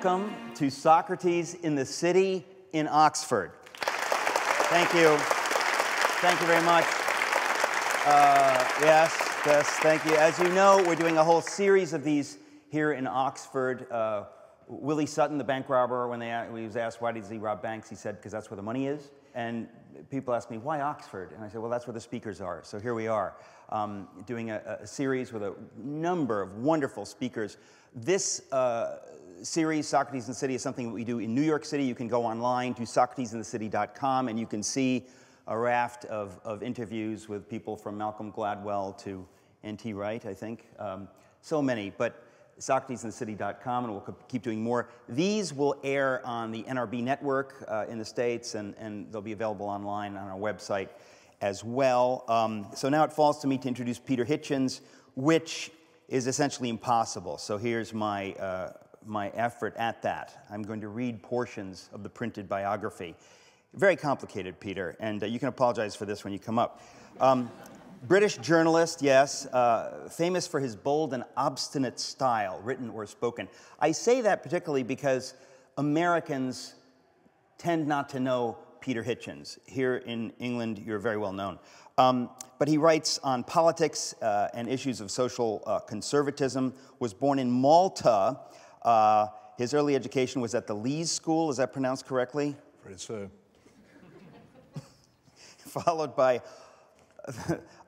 welcome to Socrates in the City in Oxford. Thank you. Thank you very much. Yes, thank you. As you know, we're doing a whole series of these here in Oxford. Willie Sutton, the bank robber, when he was asked why does he rob banks, he said, because that's where the money is. And people ask me, why Oxford? And I said, well, that's where the speakers are. So here we are, doing a series with a number of wonderful speakers. This series, Socrates in the City, is something that we do in New York City. You can go online to socratesinthecity.com, and you can see a raft of interviews with people from Malcolm Gladwell to N.T. Wright, I think. So many, but socratesinthecity.com, and we'll keep doing more. These will air on the NRB network in the States, and they'll be available online on our website as well. So now it falls to me to introduce Peter Hitchens, which is essentially impossible. So here's my effort at that. I'm going to read portions of the printed biography. Very complicated, Peter, and you can apologize for this when you come up. British journalist, yes, famous for his bold and obstinate style, written or spoken. I say that particularly because Americans tend not to know Peter Hitchens. Here in England, you're very well known. But he writes on politics and issues of social conservatism, was born in Malta. His early education was at the Lees School, is that pronounced correctly? Afraid so. Followed by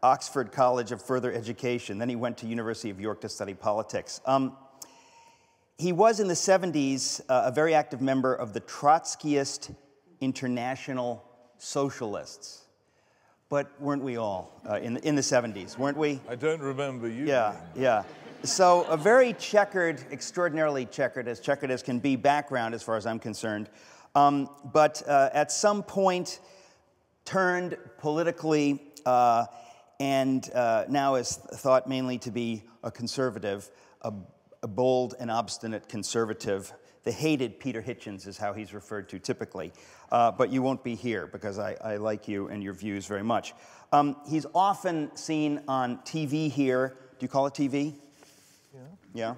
Oxford College of Further Education. Then he went to University of York to study politics. He was in the 70s a very active member of the Trotskyist International Socialists. But weren't we all in the 70s, weren't we? I don't remember you. Yeah. So a very checkered, extraordinarily checkered as can be background as far as I'm concerned. But at some point turned politically and now is thought mainly to be a conservative, a bold and obstinate conservative. The hated Peter Hitchens is how he's referred to typically. But you won't be here because I like you and your views very much. He's often seen on TV here. Do you call it TV? Yeah.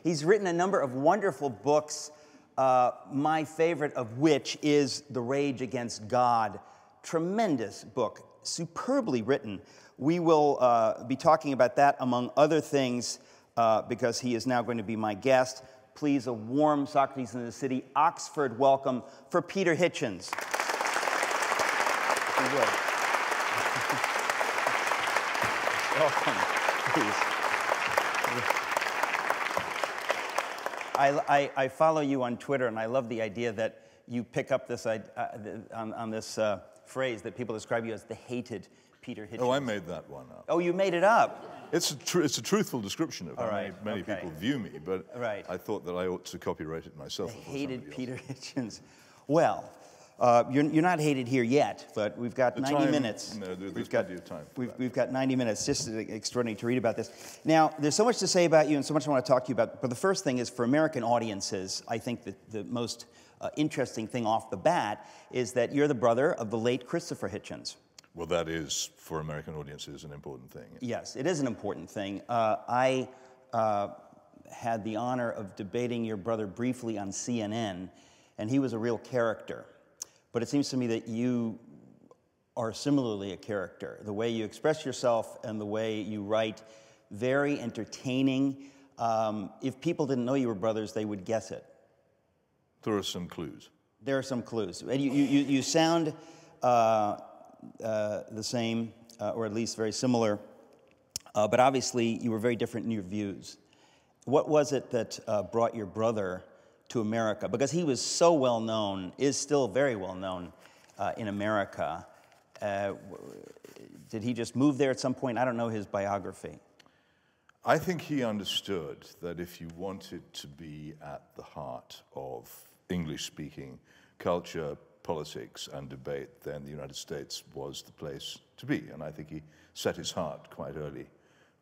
He's written a number of wonderful books, my favorite of which is The Rage Against God. Tremendous book, superbly written. We will be talking about that among other things because he is now going to be my guest. Please, a warm Socrates in the City Oxford welcome for Peter Hitchens. If you would. Welcome, please. I follow you on Twitter, and I love the idea that you pick up this on this phrase that people describe you as the hated Peter Hitchens. Oh, I made that one up. Oh, you made it up. It's a truthful descrition of how many people view me, but I thought that I ought to copyright it myself. The hated Peter Hitchens. Well, you're not hated here yet, but we've got 90 minutes. No, there's plenty of time. We've got 90 minutes. Just extraordinary to read about this. Now, there's so much to say about you and so much I want to talk to you about, but the first thing is for American audiences, I think that the most interesting thing off the bat is that you're the brother of the late Christopher Hitchens. Well, that is, for American audiences, an important thing. Yes, it is an important thing. I had the honor of debating your brother briefly on CNN, and he was a real character. But it seems to me that you are similarly a character. The way you express yourself and the way you write, very entertaining. If people didn't know you were brothers, they would guess it. There are some clues. There are some clues. And you sound the same, or at least very similar, but obviously you were very different in your views. What was it that brought your brother to America? Because he was so well known, is still very well known in America. Did he just move there at some point? I don't know his biography. I think he understood that if you wanted to be at the heart of English-speaking culture, politics, and debate, then the United States was the place to be. And I think he set his heart quite early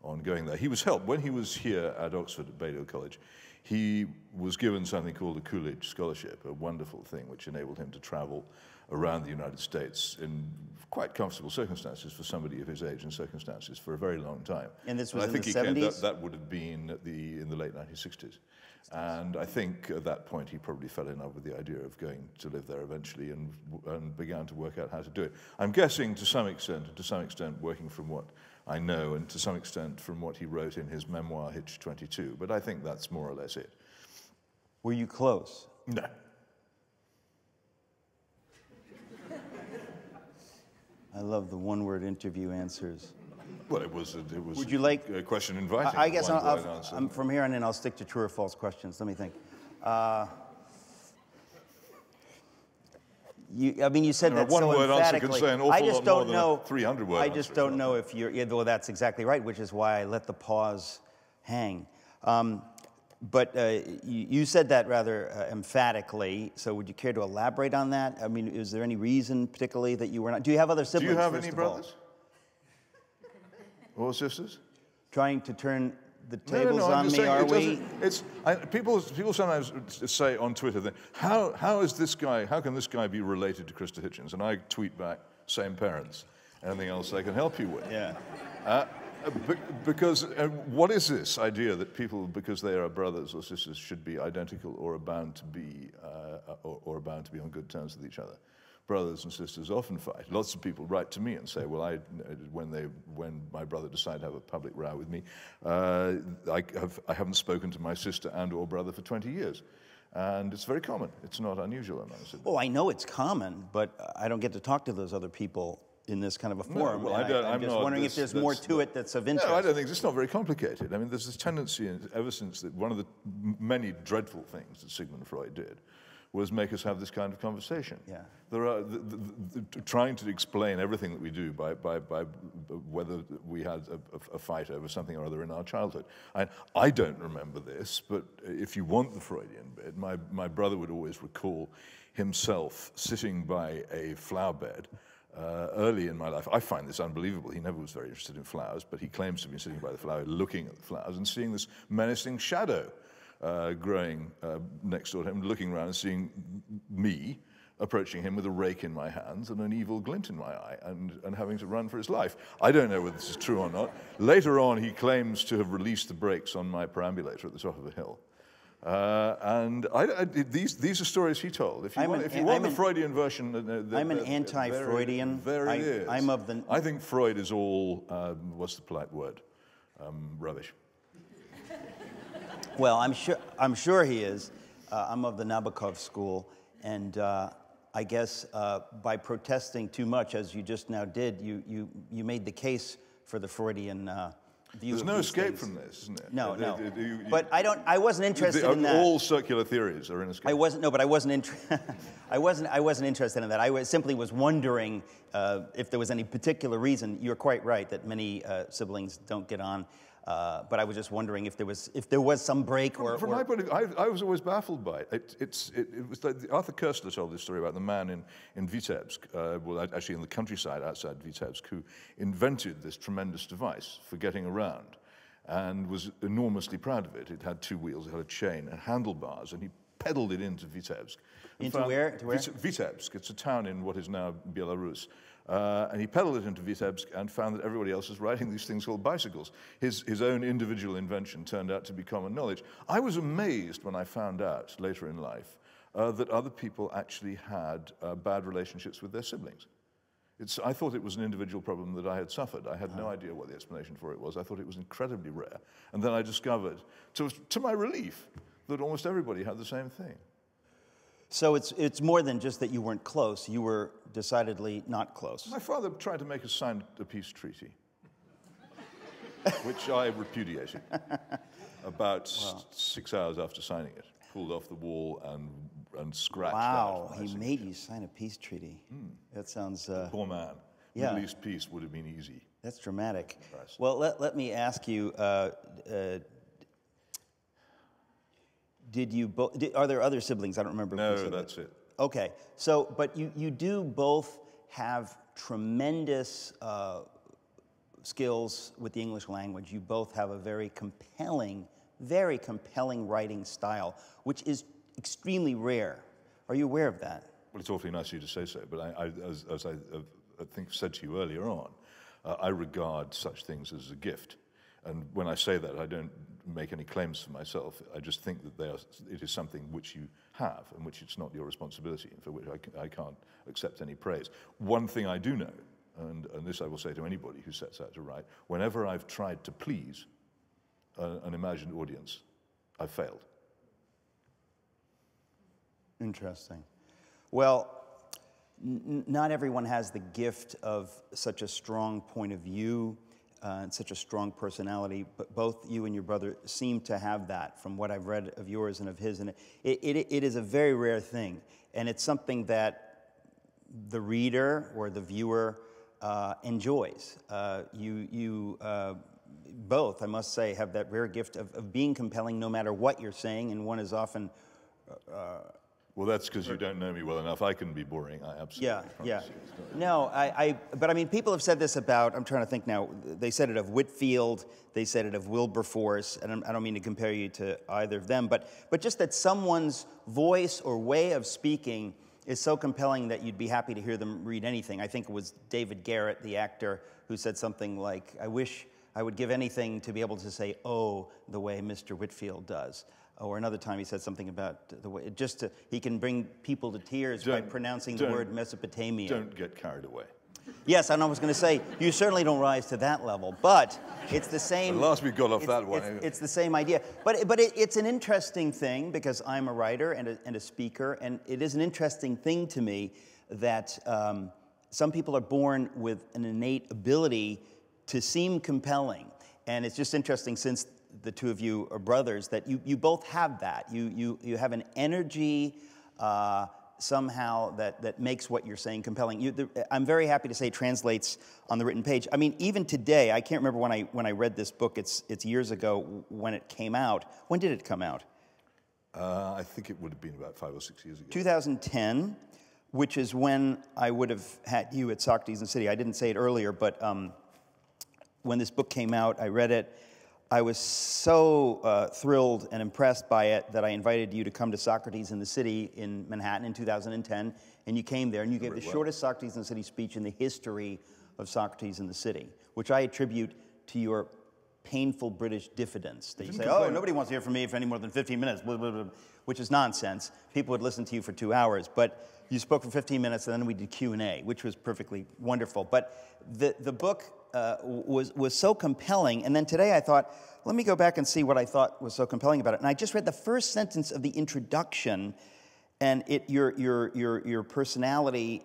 on going there. He was helped. When he was here at Oxford at Balliol College, he was given something called a Coolidge Scholarship, a wonderful thing which enabled him to travel around the United States in quite comfortable circumstances for somebody of his age and circumstances for a very long time. And this was in the 70s? That would have been in the late 1960s. And I think at that point he probably fell in love with the idea of going to live there eventually and began to work out how to do it. I'm guessing to some extent working from what I know and to some extent from what he wrote in his memoir, Hitch 22, but I think that's more or less it. Were you close? No. I love the one-word interview answers. Well, it was Would you like a question inviting. I guess from here on in, I'll stick to true or false questions. Let me think. I mean, you said that so one-word answer can emphatically. say an awful I just lot don't more know. than a 300-word I just answer. don't know if you're. Yeah, well, that's exactly right, which is why I let the pause hang. But you said that rather emphatically. So, would you care to elaborate on that? I mean, is there any reason particularly that you were not? Do you have other siblings? Do you have any brothers? Or sisters? Trying to turn the tables I'm on just me, saying, are we? People sometimes say on Twitter that how can this guy be related to Christopher Hitchens? And I tweet back, same parents. Anything else I can help you with? Yeah. Because what is this idea that people, because they are brothers or sisters, should be identical or are bound to be on good terms with each other? Brothers and sisters often fight. Lots of people write to me and say, well, when my brother decided to have a public row with me, I haven't spoken to my sister and or brother for 20 years. And it's very common. It's not unusual among siblings. Oh, I know it's common, but I don't get to talk to those other people in this kind of a forum. No, well, I'm just wondering if there's more to it that's of interest. No, I don't think it's not very complicated. I mean, there's this tendency ever since that one of the many dreadful things that Sigmund Freud did was make us have this kind of conversation. Yeah. There are trying to explain everything that we do by whether we had a fight over something or other in our childhood. I don't remember this, but if you want the Freudian bit, my brother would always recall himself sitting by a flower bed early in my life. I find this unbelievable. He never was very interested in flowers, but he claims to be sitting by the flower, looking at the flowers and seeing this menacing shadow growing next door to him, looking around and seeing me approaching him with a rake in my hands and an evil glint in my eye and having to run for his life. I don't know whether this is true or not. Later on, he claims to have released the brakes on my perambulator at the top of a hill. And these are stories he told. If you want the Freudian version, I'm an anti-Freudian. There it is. I'm of the. I think Freud is all what's the polite word? Rubbish. Well, I'm sure he is. I'm of the Nabokov school, and I guess by protesting too much, as you just now did, you made the case for the Freudian view. There's no escape from this, isn't there? No. But I wasn't interested in that. All circular theories are inescapable. I wasn't interested in that. I simply was wondering if there was any particular reason. You're quite right that many siblings don't get on. But I was just wondering if there was some break From my point of view, I was always baffled by it. It was like Arthur Koestler told this story about the man in Vitebsk, well, actually in the countryside outside Vitebsk, who invented this tremendous device for getting around and was enormously proud of it. It had two wheels, it had a chain and handlebars, and he pedaled it into Vitebsk. Into where? Vitebsk. It's a town in what is now Belarus. And he pedaled it into Vitebsk and found that everybody else was riding these things called bicycles. His own individual invention turned out to be common knowledge. I was amazed when I found out later in life that other people actually had bad relationships with their siblings. I thought it was an individual problem that I had suffered. I had no idea what the explanation for it was. I thought it was incredibly rare. And then I discovered, to my relief, that almost everybody had the same thing. So it's more than just that you weren't close. You were decidedly not close. My father tried to make us sign a peace treaty, which I repudiated about 6 hours after signing it. Pulled off the wall and scratched out. Wow, he made you sign a peace treaty. That sounds... Poor man. Yeah. Middle East peace would have been easy. That's dramatic. Right. Well, let me ask you... are there other siblings? I don't remember. No, that's it. Okay. So, but you do both have tremendous skills with the English language. You both have a very compelling writing style, which is extremely rare. Are you aware of that? Well, it's awfully nice of you to say so, but as I think said to you earlier on, I regard such things as a gift. And when I say that, I don't make any claims for myself. I just think that it is something which you have and which it's not your responsibility, and for which I can't accept any praise. One thing I do know, and this I will say to anybody who sets out to write, whenever I've tried to please an imagined audience, I've failed. Interesting. Well, not everyone has the gift of such a strong point of view and such a strong personality, but both you and your brother seem to have that from what I've read of yours and of his. And it is a very rare thing, and it's something that the reader or the viewer enjoys. You both, I must say, have that rare gift of being compelling no matter what you're saying, and one is often... Well, that's because you don't know me well enough. I can be boring. I absolutely yeah. you. No, but I mean, people have said this about, I'm trying to think now, they said it of Whitfield, they said it of Wilberforce, and I don't mean to compare you to either of them, but just that someone's voice or way of speaking is so compelling that you'd be happy to hear them read anything. I think it was David Garrett, the actor, who said something like, I wish I would give anything to be able to say, oh, the way Mr. Whitfield does. Or another time he said something about the way, he can bring people to tears by pronouncing the word Mesopotamia. Don't get carried away. Yes, and I was going to say, you certainly don't rise to that level, but it's the same... The last we got off that one. It's the same idea. But it's an interesting thing, because I'm a writer and a speaker, and it is an interesting thing to me that some people are born with an innate ability to seem compelling. And it's just interesting, since the two of you are brothers, that you both have that. You have an energy somehow that makes what you're saying compelling. I'm very happy to say it translates on the written page. I mean, even today, I can't remember when I read this book. It's years ago when it came out. When did it come out? I think it would have been about 5 or 6 years ago. 2010, which is when I would have had you at Socrates in the City. I didn't say it earlier, but when this book came out, I read it. I was so thrilled and impressed by it that I invited you to come to Socrates in the City in Manhattan in 2010, and you came there, and you gave the shortest Socrates in the City speech in the history of Socrates in the City, which I attribute to your painful British diffidence. That you say, oh, nobody wants to hear from me for any more than 15 minutes, blah, blah, blah, which is nonsense. People would listen to you for 2 hours, but you spoke for 15 minutes, and then we did Q&A, which was perfectly wonderful. But the book was so compelling, and then today I thought, let me go back and see what I thought was so compelling about it. And I just read the first sentence of the introduction, and your personality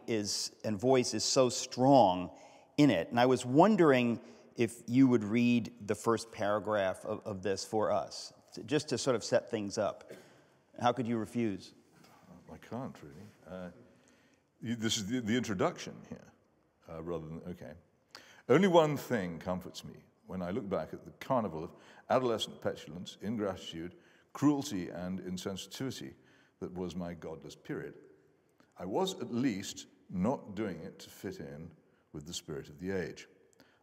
and voice is so strong in it. And I was wondering if you would read the first paragraph of this for us, just to sort of set things up. How could you refuse? I can't really. This is the introduction here, rather than, okay. Only one thing comforts me when I look back at the carnival of adolescent petulance, ingratitude, cruelty, and insensitivity that was my godless period. I was at least not doing it to fit in with the spirit of the age.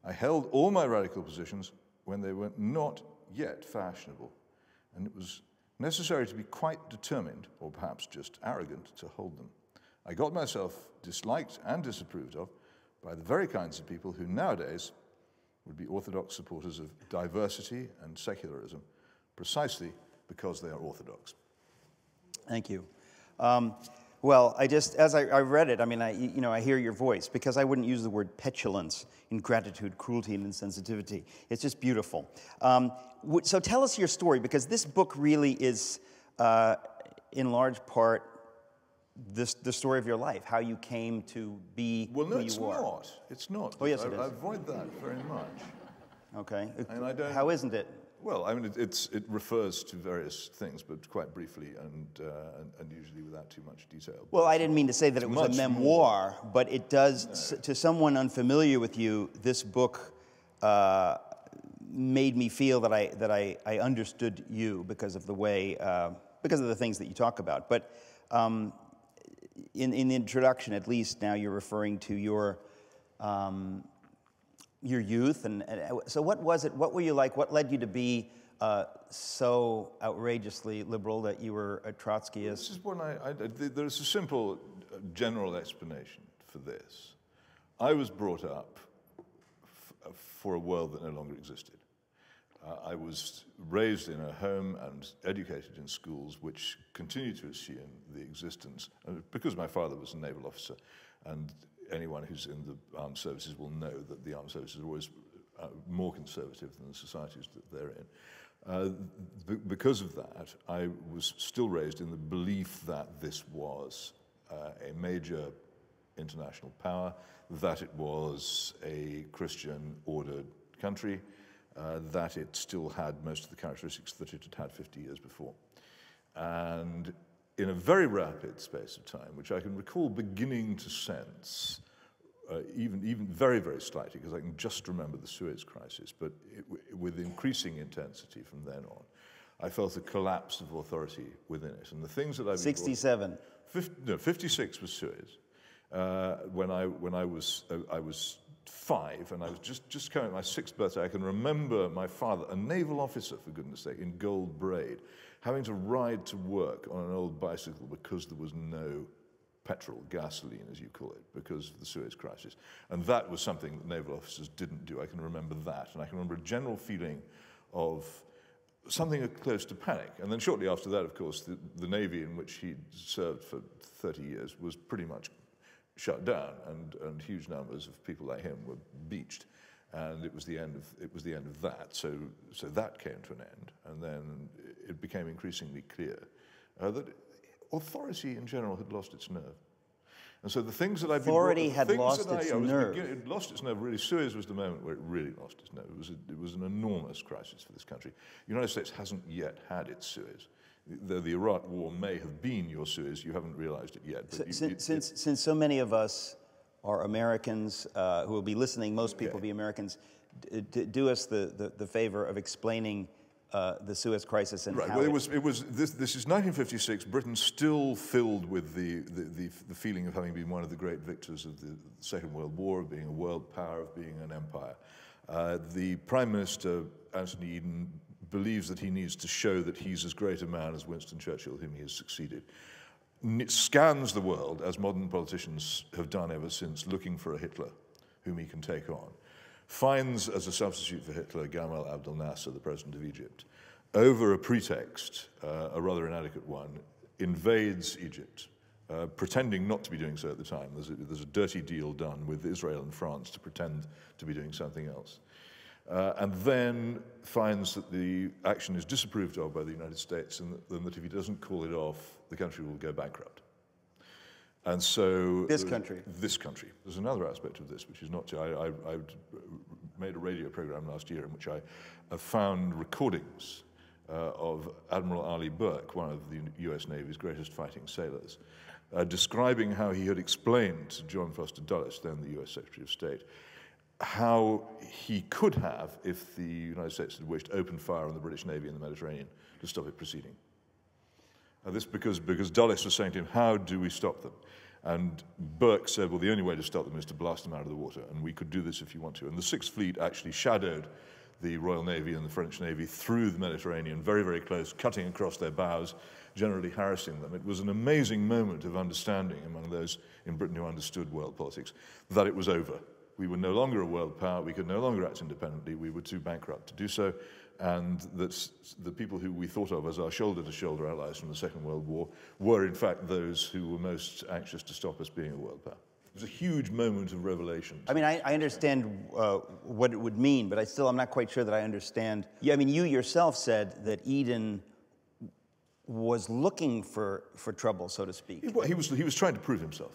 I held all my radical positions when they were not yet fashionable, and it was necessary to be quite determined, or perhaps just arrogant, to hold them. I got myself disliked and disapproved of by the very kinds of people who nowadays would be orthodox supporters of diversity and secularism, precisely because they are orthodox. Thank you. Well, as I read it, I mean, I hear your voice, because I wouldn't use the word petulance, ingratitude, cruelty, and insensitivity. It's just beautiful. So tell us your story, because this book really is, in large part, the story of your life, how you came to be who you are. Well, no, it's not. Oh, yes, it is. I avoid that very much. Okay. And I don't. How isn't it? Well, I mean, it refers to various things, but quite briefly and usually without too much detail. Well, I didn't mean to say that it was a memoir, but it does, to someone unfamiliar with you, this book made me feel that I understood you because of the way, because of the things that you talk about. But in the introduction, at least, now you're referring to your youth, and so what was it? What were you like? What led you to be so outrageously liberal that you were a Trotskyist? This is what there's a simple general explanation for this. I was brought up for a world that no longer existed. I was raised in a home and educated in schools which continue to assume the existence, because my father was a naval officer, and anyone who's in the armed services will know that the armed services are always more conservative than the societies that they're in. Because of that, I was still raised in the belief that this was a major international power, that it was a Christian ordered country, that it still had most of the characteristics that it had had 50 years before. And in a very rapid space of time, which I can recall beginning to sense, even very, very slightly, because I can just remember the Suez Crisis, but with increasing intensity from then on, I felt a collapse of authority within it. And the things that I've 67. 56 was Suez. When I was 5, and I was just coming my 6th birthday, I can remember my father, a naval officer, for goodness sake, in gold braid, having to ride to work on an old bicycle because there was no petrol, gasoline, as you call it, because of the Suez Crisis. And that was something that naval officers didn't do. I can remember that. And I can remember a general feeling of something close to panic. And then shortly after that, of course, the Navy in which he'd served for 30 years was pretty much shut down, and huge numbers of people like him were beached. And it was the end of that. So that came to an end. And then it became increasingly clear that authority in general had lost its nerve. And so the things that I've been... Authority had lost its nerve. It lost its nerve, really. Suez was the moment where it really lost its nerve. It was an enormous crisis for this country. The United States hasn't yet had its Suez. Though the Iraq War may have been your Suez, you haven't realized it yet. But since so many of us are Americans who will be listening, most people will be Americans, do us the favor of explaining the Suez Crisis and how this is 1956. Britain still filled with the feeling of having been one of the great victors of the Second World War, of being a world power, of being an empire. The Prime Minister, Anthony Eden, believes that he needs to show that he's as great a man as Winston Churchill, whom he has succeeded. Scans the world, as modern politicians have done ever since, looking for a Hitler whom he can take on. Finds as a substitute for Hitler Gamal Abdel Nasser, the president of Egypt. Over a pretext, a rather inadequate one, invades Egypt, pretending not to be doing so at the time. There's a dirty deal done with Israel and France to pretend to be doing something else. And then finds that the action is disapproved of by the United States, and that if he doesn't call it off, the country will go bankrupt. And so... This country. There's another aspect of this, which is not... I made a radio program last year in which I found recordings of Admiral Arleigh Burke, one of the US Navy's greatest fighting sailors, describing how he had explained to John Foster Dulles, then the US Secretary of State, how he could have, if the United States had wished, opened fire on the British Navy in the Mediterranean to stop it proceeding. This because Dulles was saying to him, how do we stop them? And Burke said, well, the only way to stop them is to blast them out of the water, and we could do this if you want to. And the Sixth Fleet actually shadowed the Royal Navy and the French Navy through the Mediterranean, very, very close, cutting across their bows, generally harassing them. It was an amazing moment of understanding among those in Britain who understood world politics that it was over. We were no longer a world power, we could no longer act independently, we were too bankrupt to do so, and that the people who we thought of as our shoulder-to-shoulder allies from the Second World War were in fact those who were most anxious to stop us being a world power. It was a huge moment of revelation. I mean, I understand what it would mean, but I'm not quite sure that I understand. Yeah, I mean, you yourself said that Eden was looking for trouble, so to speak. He was trying to prove himself.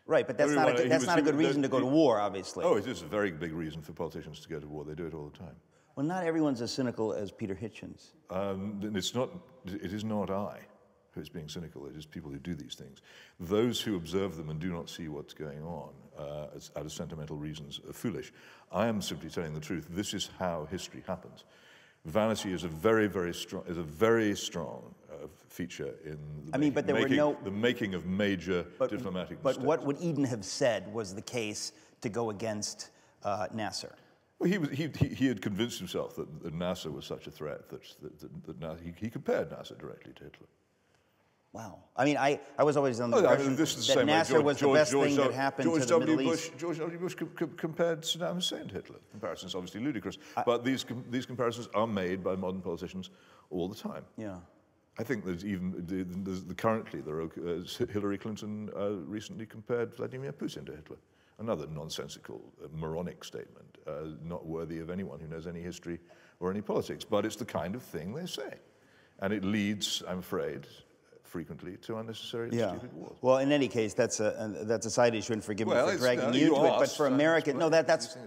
Right, but that's not a good reason to go to war, obviously. Oh, it is a very big reason for politicians to go to war. They do it all the time. Well, not everyone's as cynical as Peter Hitchens. It is not I who is being cynical. It is people who do these things. Those who observe them and do not see what's going on out of sentimental reasons are foolish. I am simply telling the truth. This is how history happens. Vanity is a very, very strong feature in the making of major diplomatic mistakes. But what would Eden have said was the case to go against Nasser? Well, he had convinced himself that Nasser was such a threat that he compared Nasser directly to Hitler. Wow. I mean, I was always on the I impression mean, this is the that same way. Nasser was the best thing that happened to the Middle East. George W. Bush compared Saddam Hussein to Hitler. Comparisons obviously ludicrous, but these comparisons are made by modern politicians all the time. Yeah. I think there's even currently Hillary Clinton recently compared Vladimir Putin to Hitler. Another nonsensical, moronic statement, not worthy of anyone who knows any history or any politics. But it's the kind of thing they say, and it leads, I'm afraid, frequently to unnecessary and stupid wars. Well, in any case, that's a side issue, and forgive me for dragging you into it. But for American, no, that's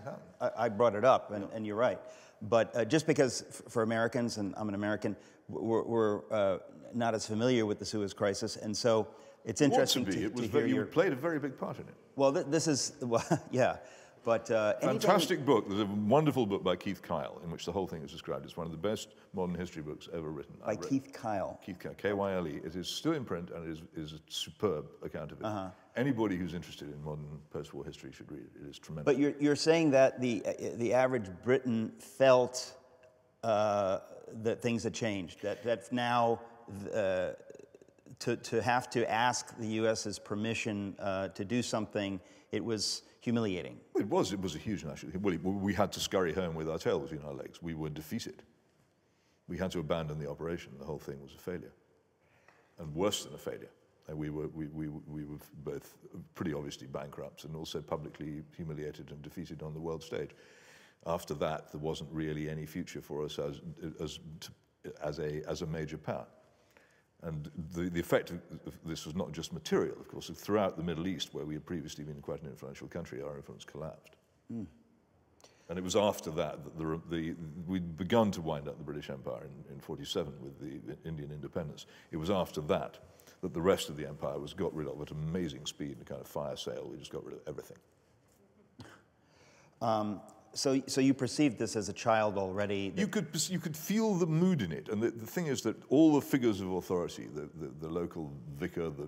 I brought it up, and you're right. But just because for Americans, and I'm an American, we're not as familiar with the Suez Crisis, and so it's interesting to hear you played a very big part in it. Well, this is yeah. But fantastic book. There's a wonderful book by Keith Kyle in which the whole thing is described. It's one of the best modern history books ever written. By Keith Kyle. Keith Kyle, K-Y-L-E. It is still in print, and it is a superb account of it. Anybody who's interested in modern post-war history should read it. It is tremendous. But you're saying that the average Briton felt that things had changed. That now to have to ask the U.S.'s permission to do something, it was humiliating. It was a huge national thing. We had to scurry home with our tail between our legs. We were defeated. We had to abandon the operation. The whole thing was a failure, and worse than a failure. And we were both pretty obviously bankrupt and also publicly humiliated and defeated on the world stage. After that, there wasn't really any future for us as a major power. And the effect of this was not just material, of course. Throughout the Middle East, where we had previously been quite an influential country, our influence collapsed. And it was after that that we'd begun to wind up the British Empire in 47 with the Indian independence. It was after that that the rest of the empire got rid of at amazing speed, a kind of fire sale. We just got rid of everything. So you perceived this as a child already? You could feel the mood in it, and the thing is that all the figures of authority, the local vicar, the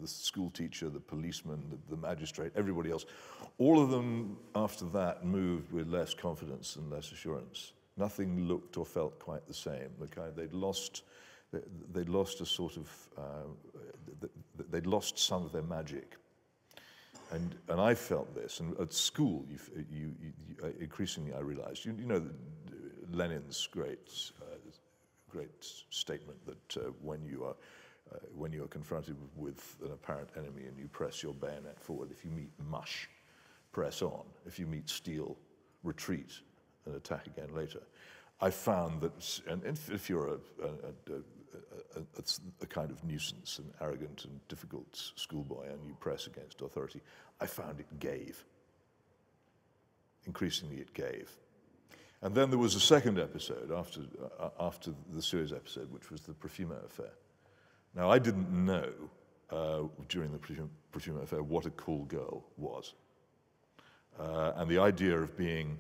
school teacher, the policeman, the magistrate, everybody else, all of them after that moved with less confidence and less assurance. Nothing looked or felt quite the same. They'd lost a sort of they'd lost some of their magic. And I felt this, and at school, increasingly I realized, you know, Lenin's great statement that when you are confronted with an apparent enemy and you press your bayonet forward, if you meet mush, press on. If you meet steel, retreat and attack again later. I found that, and if you're a kind of nuisance, an arrogant and difficult schoolboy, and you press against authority, I found it gave. Increasingly it gave. And then there was a second episode after the Suez episode, which was the Profumo affair. Now, I didn't know during the Profumo affair what a cool girl was. And the idea of being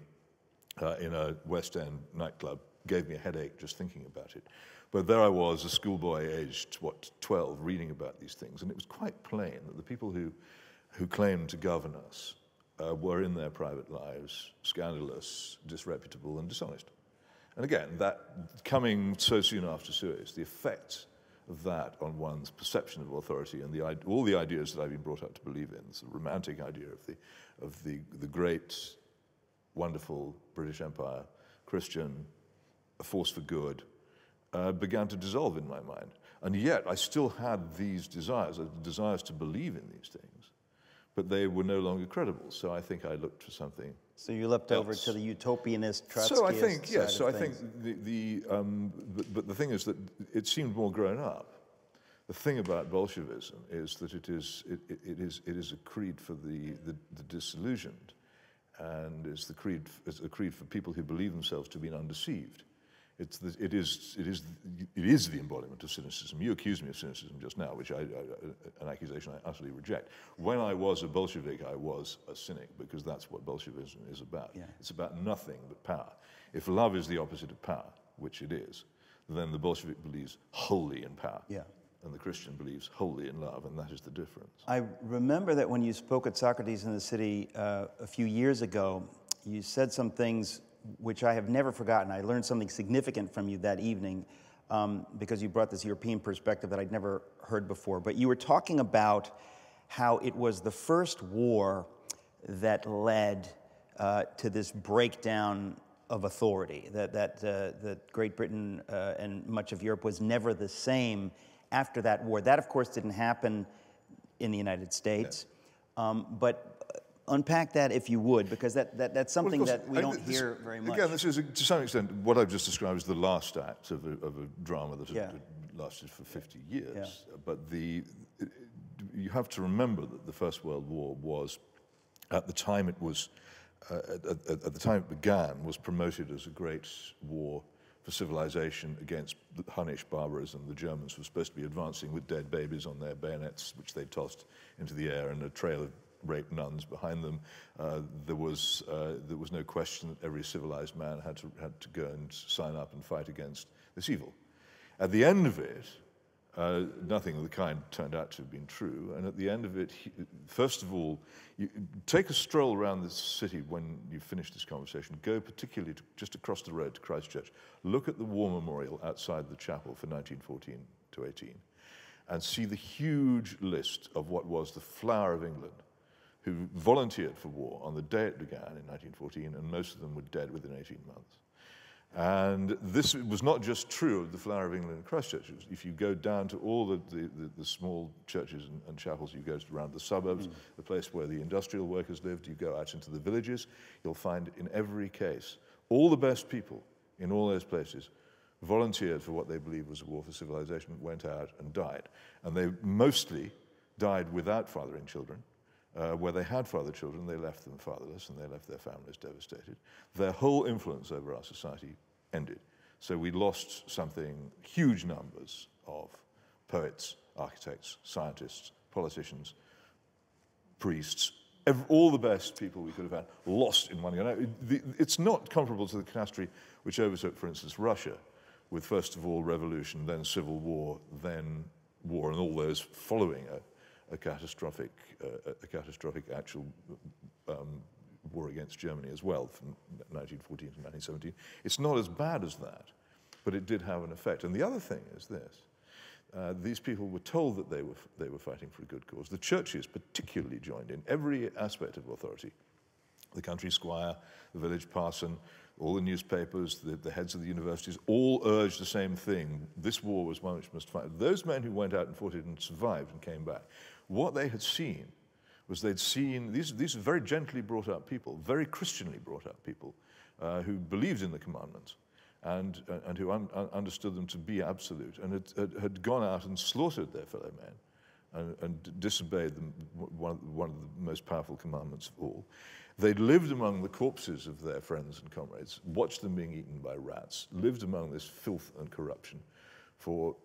in a West End nightclub gave me a headache just thinking about it. But there I was, a schoolboy aged, 12, reading about these things. And it was quite plain that the people who claimed to govern us were in their private lives scandalous, disreputable, and dishonest. And again, that coming so soon after Suez, the effect of that on one's perception of authority and all the ideas that I've been brought up to believe in, the romantic idea of the great, wonderful British Empire, Christian, a force for good, began to dissolve in my mind. And yet I still had these desires to believe in these things, but they were no longer credible. So I think I looked for something. So you looked over to the utopianist, Trotskyist. So I think, yes. So I think but the thing is that it seemed more grown up. The thing about Bolshevism is that it is a creed for the disillusioned, and it's a creed for people who believe themselves to be undeceived. It is the embodiment of cynicism. You accused me of cynicism just now, which an accusation I utterly reject. When I was a Bolshevik, I was a cynic, because that's what Bolshevism is about. Yeah. It's about nothing but power. If love is the opposite of power, which it is, then the Bolshevik believes wholly in power. Yeah. And the Christian believes wholly in love, and that is the difference. I remember that when you spoke at Socrates in the City a few years ago, you said some things which I have never forgotten. I learned something significant from you that evening. because you brought this European perspective that I'd never heard before. But you were talking about how it was the first war that led to this breakdown of authority, that Great Britain and much of Europe was never the same after that war. That, of course, didn't happen in the United States. Yeah. But unpack that, if you would, because that's something that we don't hear very much. Again, this is, to some extent, what I've just described as the last act of a drama that had lasted for 50 years. Yeah. But you have to remember that the First World War was, at the time it was, at the time it began, was promoted as a great war for civilization against the Hunnish barbarism. The Germans were supposed to be advancing with dead babies on their bayonets, which they tossed into the air, and a trail of raped nuns behind them. There was no question that every civilized man had to go and sign up and fight against this evil. At the end of it, nothing of the kind turned out to have been true. And at the end of it, first of all, you take a stroll around the city when you finish this conversation. Go particularly just across the road to Christchurch. Look at the War Memorial outside the chapel for 1914 to 18, and see the huge list of what was the flower of England, who volunteered for war on the day it began in 1914, and most of them were dead within 18 months. And this was not just true of the Flower of England in Christchurch. If you go down to all the small churches and chapels, you go around the suburbs, the place where the industrial workers lived, you go out into the villages, you'll find in every case, all the best people in all those places volunteered for what they believed was a war for civilization, went out and died. And they mostly died without fathering children. Where they had father children, they left them fatherless, and they left their families devastated. Their whole influence over our society ended. So we lost huge numbers of poets, architects, scientists, politicians, priests, all the best people we could have had lost in one go. Now, it's not comparable to the catastrophe which overtook, for instance, Russia, with first of all revolution, then civil war, then war, and all those following a catastrophic actual war against Germany as well, from 1914 to 1917. It's not as bad as that, but it did have an effect. And the other thing is this. These people were told that they were fighting for a good cause. The churches particularly joined in every aspect of authority. The country squire, the village parson, all the newspapers, the heads of the universities, all urged the same thing. This war was one which must fight. Those men who went out and fought it and survived and came back, what they had seen was they'd seen, these are very gently brought up people, very Christianly brought up people, who believed in the commandments and who understood them to be absolute, and had gone out and slaughtered their fellow men and disobeyed them, one of the most powerful commandments of all. They'd lived among the corpses of their friends and comrades, watched them being eaten by rats, lived among this filth and corruption for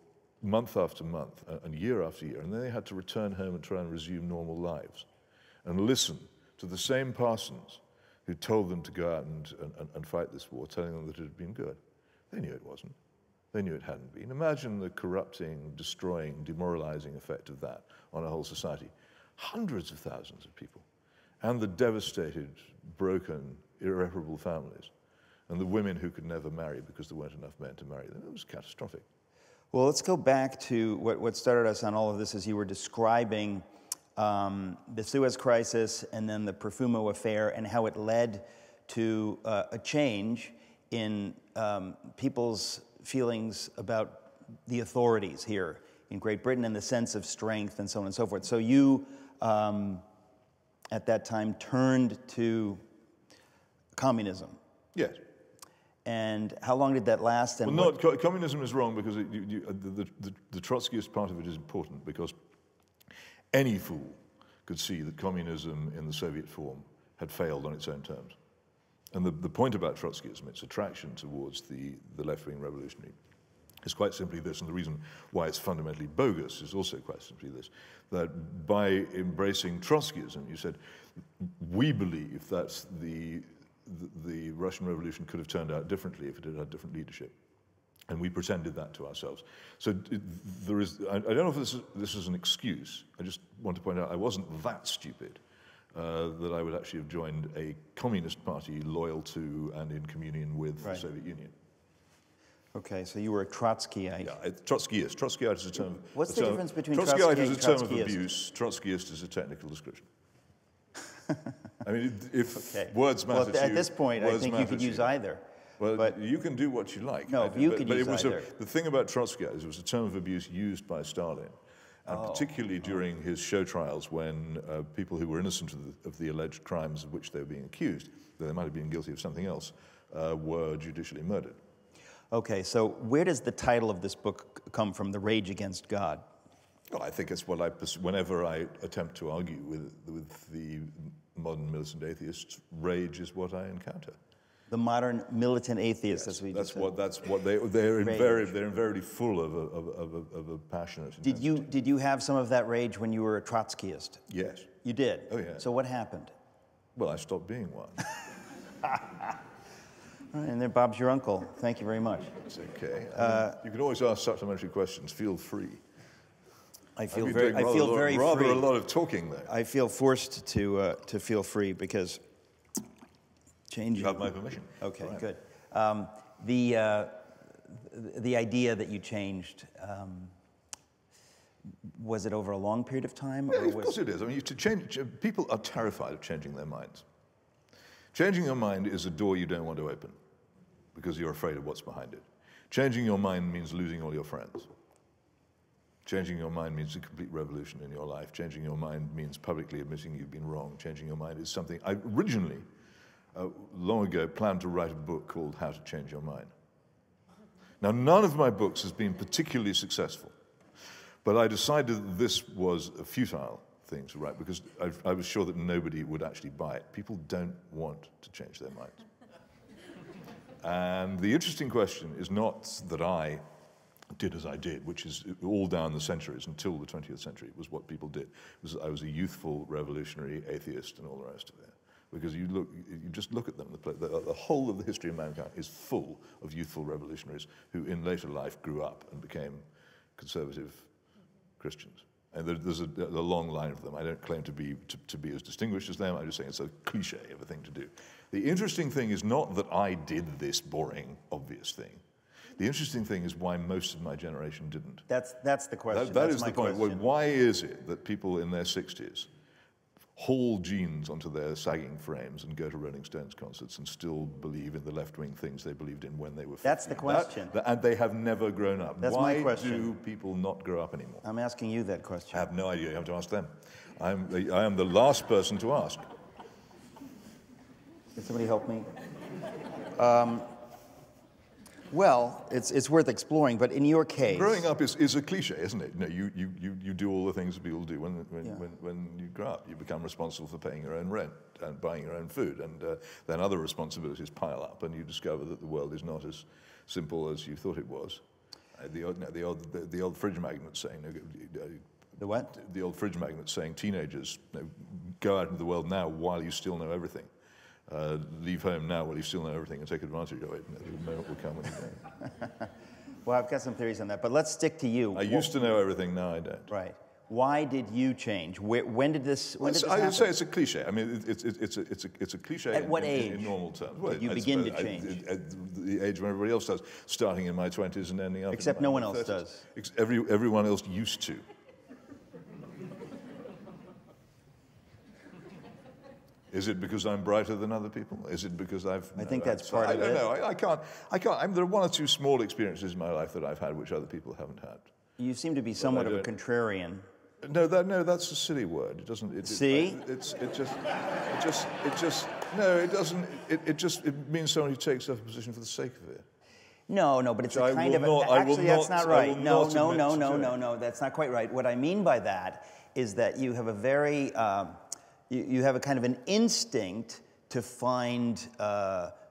month after month and year after year, and then they had to return home and try and resume normal lives and listen to the same parsons who told them to go out and fight this war, telling them that it had been good. They knew it wasn't. They knew it hadn't been. Imagine the corrupting, destroying, demoralizing effect of that on a whole society. Hundreds of thousands of people, and the devastated, broken, irreparable families, and the women who could never marry because there weren't enough men to marry them. It was catastrophic. Well, let's go back to what started us on all of this as you were describing the Suez Crisis and then the Profumo affair and how it led to a change in people's feelings about the authorities here in Great Britain and the sense of strength and so on and so forth. So you, at that time, turned to communism. Yes. And how long did that last? And well, no, communism is wrong because the Trotskyist part of it is important, because any fool could see that communism in the Soviet form had failed on its own terms. And the point about Trotskyism, its attraction towards the left-wing revolutionary, is quite simply this, and the reason why it's fundamentally bogus is also quite simply this, that by embracing Trotskyism, you said, we believe that the Russian Revolution could have turned out differently if it had had different leadership. And we pretended that to ourselves. So there is, I don't know if this is an excuse. I just want to point out I wasn't that stupid that I would actually have joined a communist party loyal to and in communion with the Soviet Union. Okay, so you were a Trotskyite. Yeah, Trotskyist. Trotskyite is a term. What's the difference between Trotskyite Trotskyite is a and term of Trotskyist? abuse. Trotskyist is a technical description. I mean, if Okay. words matter to you, at this point, I words think you matter could to use either. Well, but you can do what you like. No, you could use either. The thing about Trotsky is it was a term of abuse used by Stalin, and particularly during his show trials when people who were innocent of the alleged crimes of which they were being accused, though they might have been guilty of something else, were judicially murdered. Okay, so where does the title of this book come from, The Rage Against God? Well, I think it's what whenever I attempt to argue with the modern militant atheists, rage is what I encounter. The modern militant atheist, Yes, as we that's just what said. that's what they're invariably full of a passionate. Did you have some of that rage when you were a Trotskyist? Yes. You did? Oh, yeah. So what happened? Well, I stopped being one. All right, and there, Bob's your uncle. Thank you very much. It's okay. You can always ask supplementary questions. Feel free. I feel I've very, been doing very rather free. a lot of talking there. I feel forced to feel free because changing. You have my permission. Okay, Right. good. The idea that you changed, was it over a long period of time? Yeah, of course it is. I mean, people are terrified of changing their minds. Changing your mind is a door you don't want to open because you're afraid of what's behind it. Changing your mind means losing all your friends. Changing your mind means a complete revolution in your life. Changing your mind means publicly admitting you've been wrong. Changing your mind is something I originally, long ago, planned to write a book called How to Change Your Mind. Now, none of my books has been particularly successful, but I decided that this was a futile thing to write because I was sure that nobody would actually buy it. People don't want to change their minds. And the interesting question is not that I did as I did, which is all down the centuries until the 20th century, was what people did. I was a youthful revolutionary atheist and all the rest of it. Because you just look at them, the whole of the history of mankind is full of youthful revolutionaries who in later life grew up and became conservative Christians. And there's a long line of them. I don't claim to be as distinguished as them. I'm just saying it's a cliche of a thing to do. The interesting thing is not that I did this boring, obvious thing. The interesting thing is why most of my generation didn't. That's the question. That That's is my the point. question. Why is it that people in their 60s haul jeans onto their sagging frames and go to Rolling Stones concerts and still believe in the left-wing things they believed in when they were 15? That's the question. And they have never grown up. That's my question. Why do people not grow up anymore? I'm asking you that question. I have no idea. You have to ask them. I am the last person to ask. Can somebody help me? Well, it's worth exploring, but in your case... Growing up is a cliche, isn't it? You do all the things that people do when you grow up. You become responsible for paying your own rent and buying your own food, and then other responsibilities pile up, and you discover that the world is not as simple as you thought it was. The old fridge magnet saying... The what? The old fridge magnet saying, teenagers, go out into the world now while you still know everything. Leave home now while you still know everything and take advantage of it. The moment will come when you don't. Well, I've got some theories on that, but let's stick to you. I used to know everything, now I don't. Right. Why did you change? When did this happen? I would say it's a cliche. I mean, it's a cliche At what age in normal terms. did you begin to change? At the age when everybody else does, starting in my 20s and ending up Except in my no one 30s. else does. Everyone else used to. Is it because I'm brighter than other people? Is it because I think that's part of it. I don't know. I can't. There are one or two small experiences in my life that I've had which other people haven't had. You seem to be somewhat of a contrarian. No, that's a silly word. It doesn't. See? It means someone who takes up a position for the sake of it. No, but it's a kind of... Actually, that's not right. No, that's not quite right. What I mean by that is that you have a very... You have a kind of an instinct to find,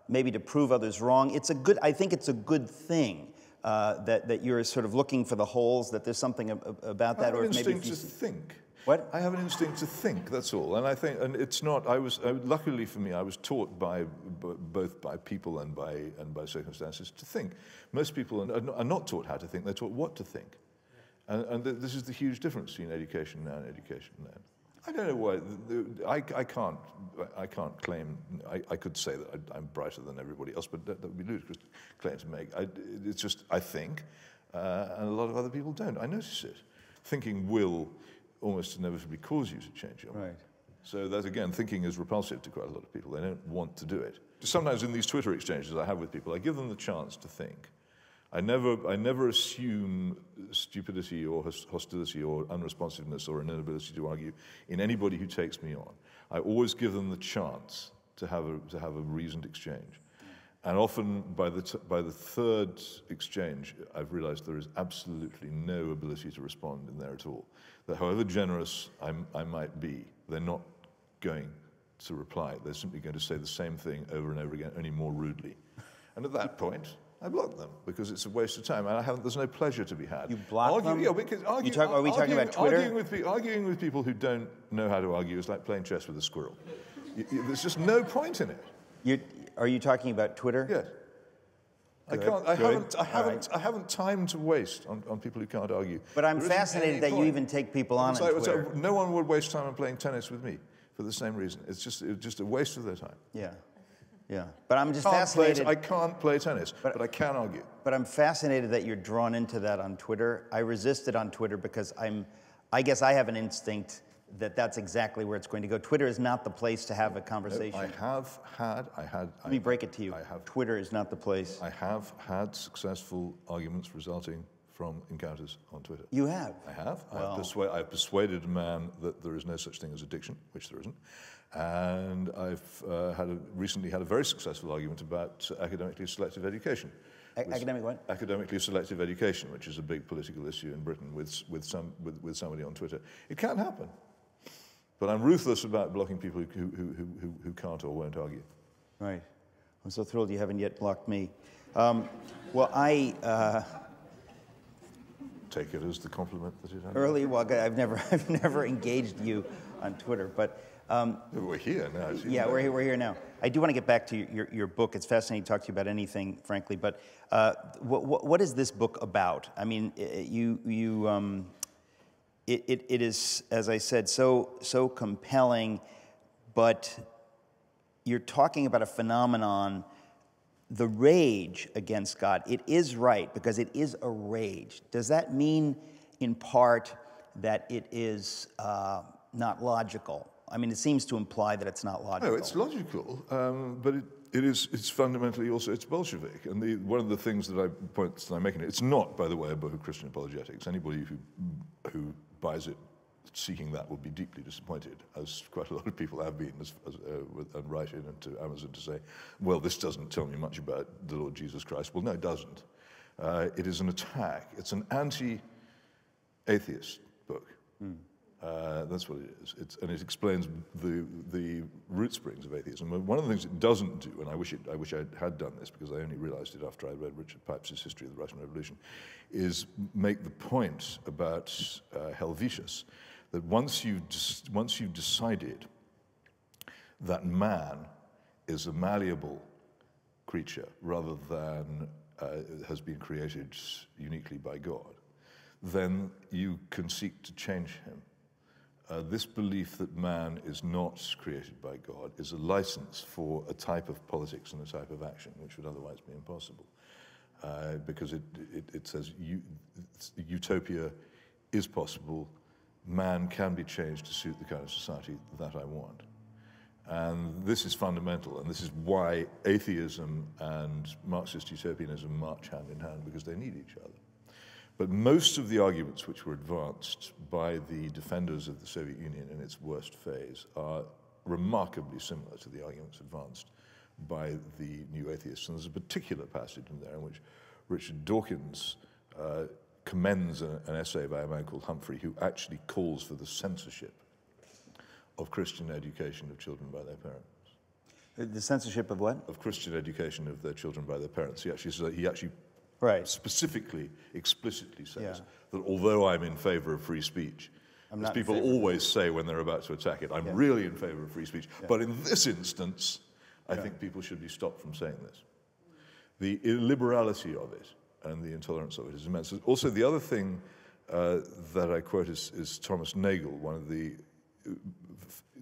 maybe to prove others wrong. I think it's a good thing that you're sort of looking for the holes, that there's something about that. I have an maybe instinct to think. What? I have an instinct to think, that's all. And I think, and it's not, luckily for me, I was taught both by people and by circumstances to think. Most people are not taught how to think, they're taught what to think. And this is the huge difference between education now and education then. I don't know why. I can't claim. I could say that I'm brighter than everybody else, but that would be ludicrous claim to make. It's just I think, and a lot of other people don't. I notice it. Thinking will almost inevitably cause you to change your mind. Right. So that again, thinking is repulsive to quite a lot of people. They don't want to do it. Sometimes in these Twitter exchanges I have with people, I give them the chance to think. I never assume stupidity or hostility or unresponsiveness or an inability to argue in anybody who takes me on. I always give them the chance to have a reasoned exchange. And often by the third exchange, I've realized there is absolutely no ability to respond in there at all. That however generous I might be, they're not going to reply. They're simply going to say the same thing over and over again, only more rudely. And at that point, I block them because it's a waste of time, and there's no pleasure to be had. You block them? Yeah, because are we talking about Twitter? Arguing with people who don't know how to argue is like playing chess with a squirrel. There's just no point in it. Are you talking about Twitter? Yes. Good. I haven't time to waste on people who can't argue. But I'm fascinated that you even take people on Twitter. No one would waste time on playing tennis with me for the same reason. It's just a waste of their time. Yeah. Yeah, but I'm just fascinated. I can't play tennis, but I can argue. But I'm fascinated that you're drawn into that on Twitter. I resist it on Twitter because I guess I have an instinct that that's exactly where it's going to go. Twitter is not the place to have a conversation. No, Let me break it to you. Twitter is not the place. I have had successful arguments resulting from encounters on Twitter. You have? I have. Well, I've persuaded a man that there is no such thing as addiction, which there isn't. And I've recently had a very successful argument about academically selective education. Academic what? Academically selective education, which is a big political issue in Britain with somebody on Twitter. It can happen. But I'm ruthless about blocking people who can't or won't argue. Right. I'm so thrilled you haven't yet blocked me. Well, I... Take it as the compliment that it has. I've never engaged you on Twitter, but... we're here now. Yeah, we're here now. I do want to get back to your book. It's fascinating to talk to you about anything, frankly. But what is this book about? I mean, it is, as I said, so compelling. But you're talking about a phenomenon, the rage against God. It is right because it is a rage. Does that mean, in part, that it is not logical? I mean, it seems to imply that it's not logical. No, it's logical, but it's fundamentally also, it's Bolshevik. And one of the things that I'm making, it's not, by the way, a book of Christian apologetics. Anybody who buys it seeking that will be deeply disappointed, as quite a lot of people have been, and write in to Amazon to say, well, this doesn't tell me much about the Lord Jesus Christ. Well, no, it doesn't. It is an attack. It's an anti-atheist book. Mm. That's what it is. And it explains the root springs of atheism. One of the things it doesn't do, and I wish I had done this because I only realized it after I read Richard Pipes' History of the Russian Revolution, is make the point about Helvetius, that once you've decided that man is a malleable creature rather than has been created uniquely by God, then you can seek to change him. This belief that man is not created by God is a license for a type of politics and a type of action which would otherwise be impossible, because it says utopia is possible, man can be changed to suit the kind of society that I want. And this is fundamental, and this is why atheism and Marxist utopianism march hand in hand, because they need each other. But most of the arguments which were advanced by the defenders of the Soviet Union in its worst phase are remarkably similar to the arguments advanced by the new atheists. And there's a particular passage in there in which Richard Dawkins commends an essay by a man called Humphrey, who actually calls for the censorship of Christian education of children by their parents. The censorship of what? Of Christian education of their children by their parents. He actually right. Specifically, explicitly says that although I'm in favor of free speech, as people always say when they're about to attack it, I'm really in favor of free speech. Yeah. But in this instance, I think people should be stopped from saying this. The illiberality of it and the intolerance of it is immense. Also, the other thing that I quote is Thomas Nagel, one of the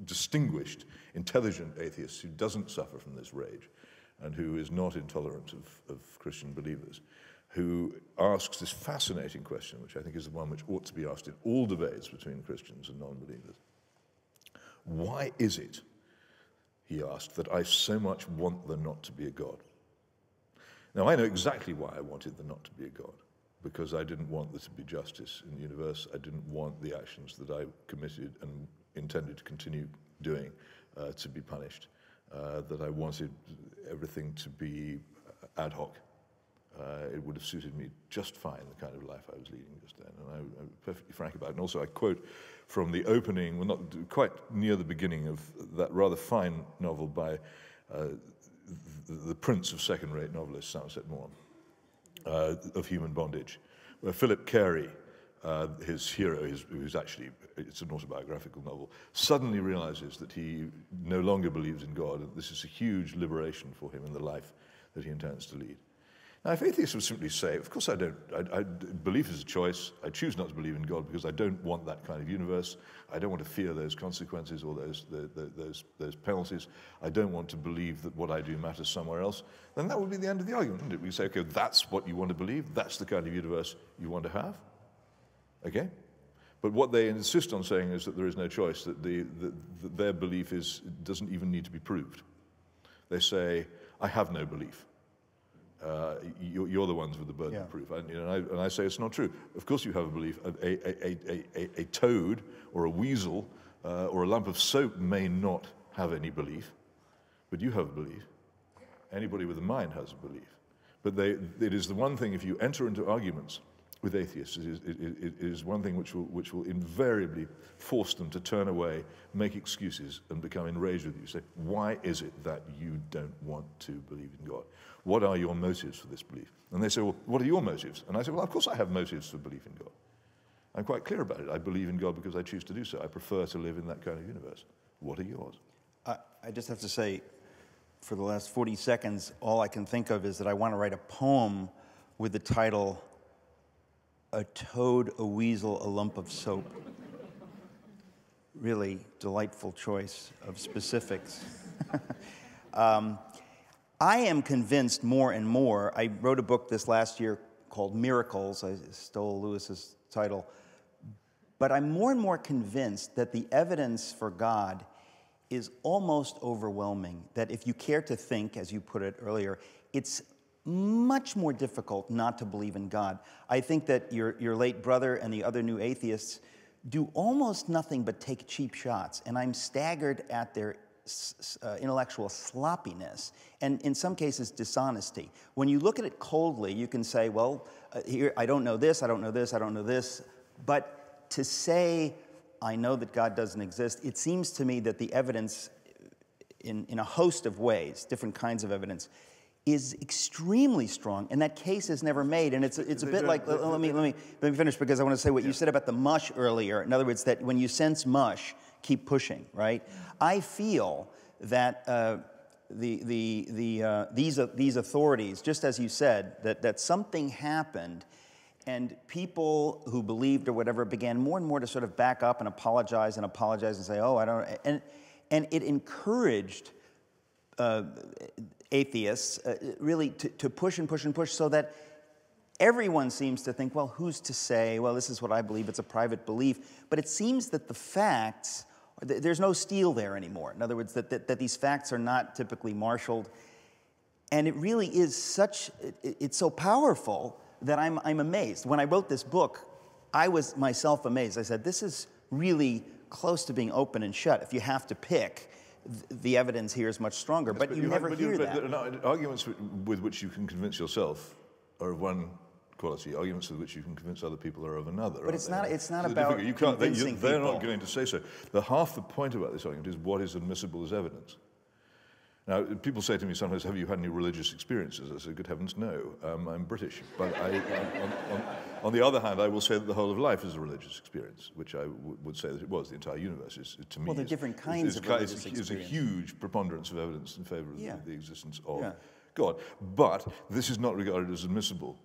distinguished, intelligent atheist who doesn't suffer from this rage and who is not intolerant of Christian believers, who asks this fascinating question, which I think is the one which ought to be asked in all debates between Christians and non-believers. Why is it, he asked, that I so much want there not to be a God? Now, I know exactly why I wanted there not to be a God, because I didn't want there to be justice in the universe. I didn't want the actions that I committed and intended to continue doing to be punished, that I wanted everything to be ad hoc. It would have suited me just fine, the kind of life I was leading just then, and I'm perfectly frank about it. And also I quote from the opening, well, not quite near the beginning of that rather fine novel by the prince of second-rate novelists, Samesex, of Human Bondage, where Philip Carey, his hero, who's actually, it's an autobiographical novel, suddenly realizes that he no longer believes in God, and this is a huge liberation for him in the life that he intends to lead. Now, if atheists would simply say, of course I don't, belief is a choice, I choose not to believe in God because I don't want that kind of universe, I don't want to fear those consequences or those penalties, I don't want to believe that what I do matters somewhere else, then that would be the end of the argument, wouldn't it? We say, okay, that's what you want to believe, that's the kind of universe you want to have, okay? But what they insist on saying is that there is no choice, that their belief doesn't even need to be proved. They say, I have no belief. You're the ones with the burden of proof. And I say it's not true. Of course you have a belief. A toad or a weasel or a lump of soap may not have any belief, but you have a belief. Anybody with a mind has a belief. But it is the one thing, if you enter into arguments with atheists, it is one thing which will invariably force them to turn away, make excuses, and become enraged with you. Say, why is it that you don't want to believe in God? What are your motives for this belief? And they say, well, what are your motives? And I say, well, of course I have motives for belief in God. I'm quite clear about it. I believe in God because I choose to do so. I prefer to live in that kind of universe. What are yours? I just have to say, for the last 40 seconds, all I can think of is that I want to write a poem with the title, A Toad, a Weasel, a Lump of Soap. Really delightful choice of specifics. I am convinced more and more. I wrote a book this last year called Miracles. I stole Lewis's title. But I'm more and more convinced that the evidence for God is almost overwhelming, that if you care to think, as you put it earlier, it's much more difficult not to believe in God. I think that your late brother and the other new atheists do almost nothing but take cheap shots, and I'm staggered at their intellectual sloppiness, and in some cases dishonesty. When you look at it coldly, you can say, well, here, I don't know this, I don't know this, I don't know this, but to say, I know that God doesn't exist, it seems to me that the evidence in a host of ways, different kinds of evidence, is extremely strong, and that case is never made. And it's a bit like, let me finish, because I want to say what you said about the mush earlier. In other words, that when you sense mush, keep pushing, right? I feel that these authorities, just as you said, that something happened, and people who believed or whatever began more and more to sort of back up and apologize and say, oh, I don't, and it encouraged atheists really to push and push and push, so that everyone seems to think, well, who's to say, well, this is what I believe, it's a private belief. But it seems that the facts, there's no steel there anymore. In other words, that these facts are not typically marshaled. And it really is it's so powerful that I'm amazed. When I wrote this book, I was myself amazed. I said, this is really close to being open and shut. If you have to pick, the evidence here is much stronger, but you never hear that. Arguments with which you can convince yourself are of one quality. Arguments with which you can convince other people are of another. But it's not about convincing people. They're not going to say so. Half the point about this argument is what is admissible as evidence. Now, people say to me sometimes, have you had any religious experiences? I say, good heavens, no. I'm British. But on the other hand, I will say that the whole of life is a religious experience, which I would say that it was. The entire universe is, to me, well, there are different kinds of religious experience. Is a huge preponderance of evidence in favor of the existence of God. But this is not regarded as admissible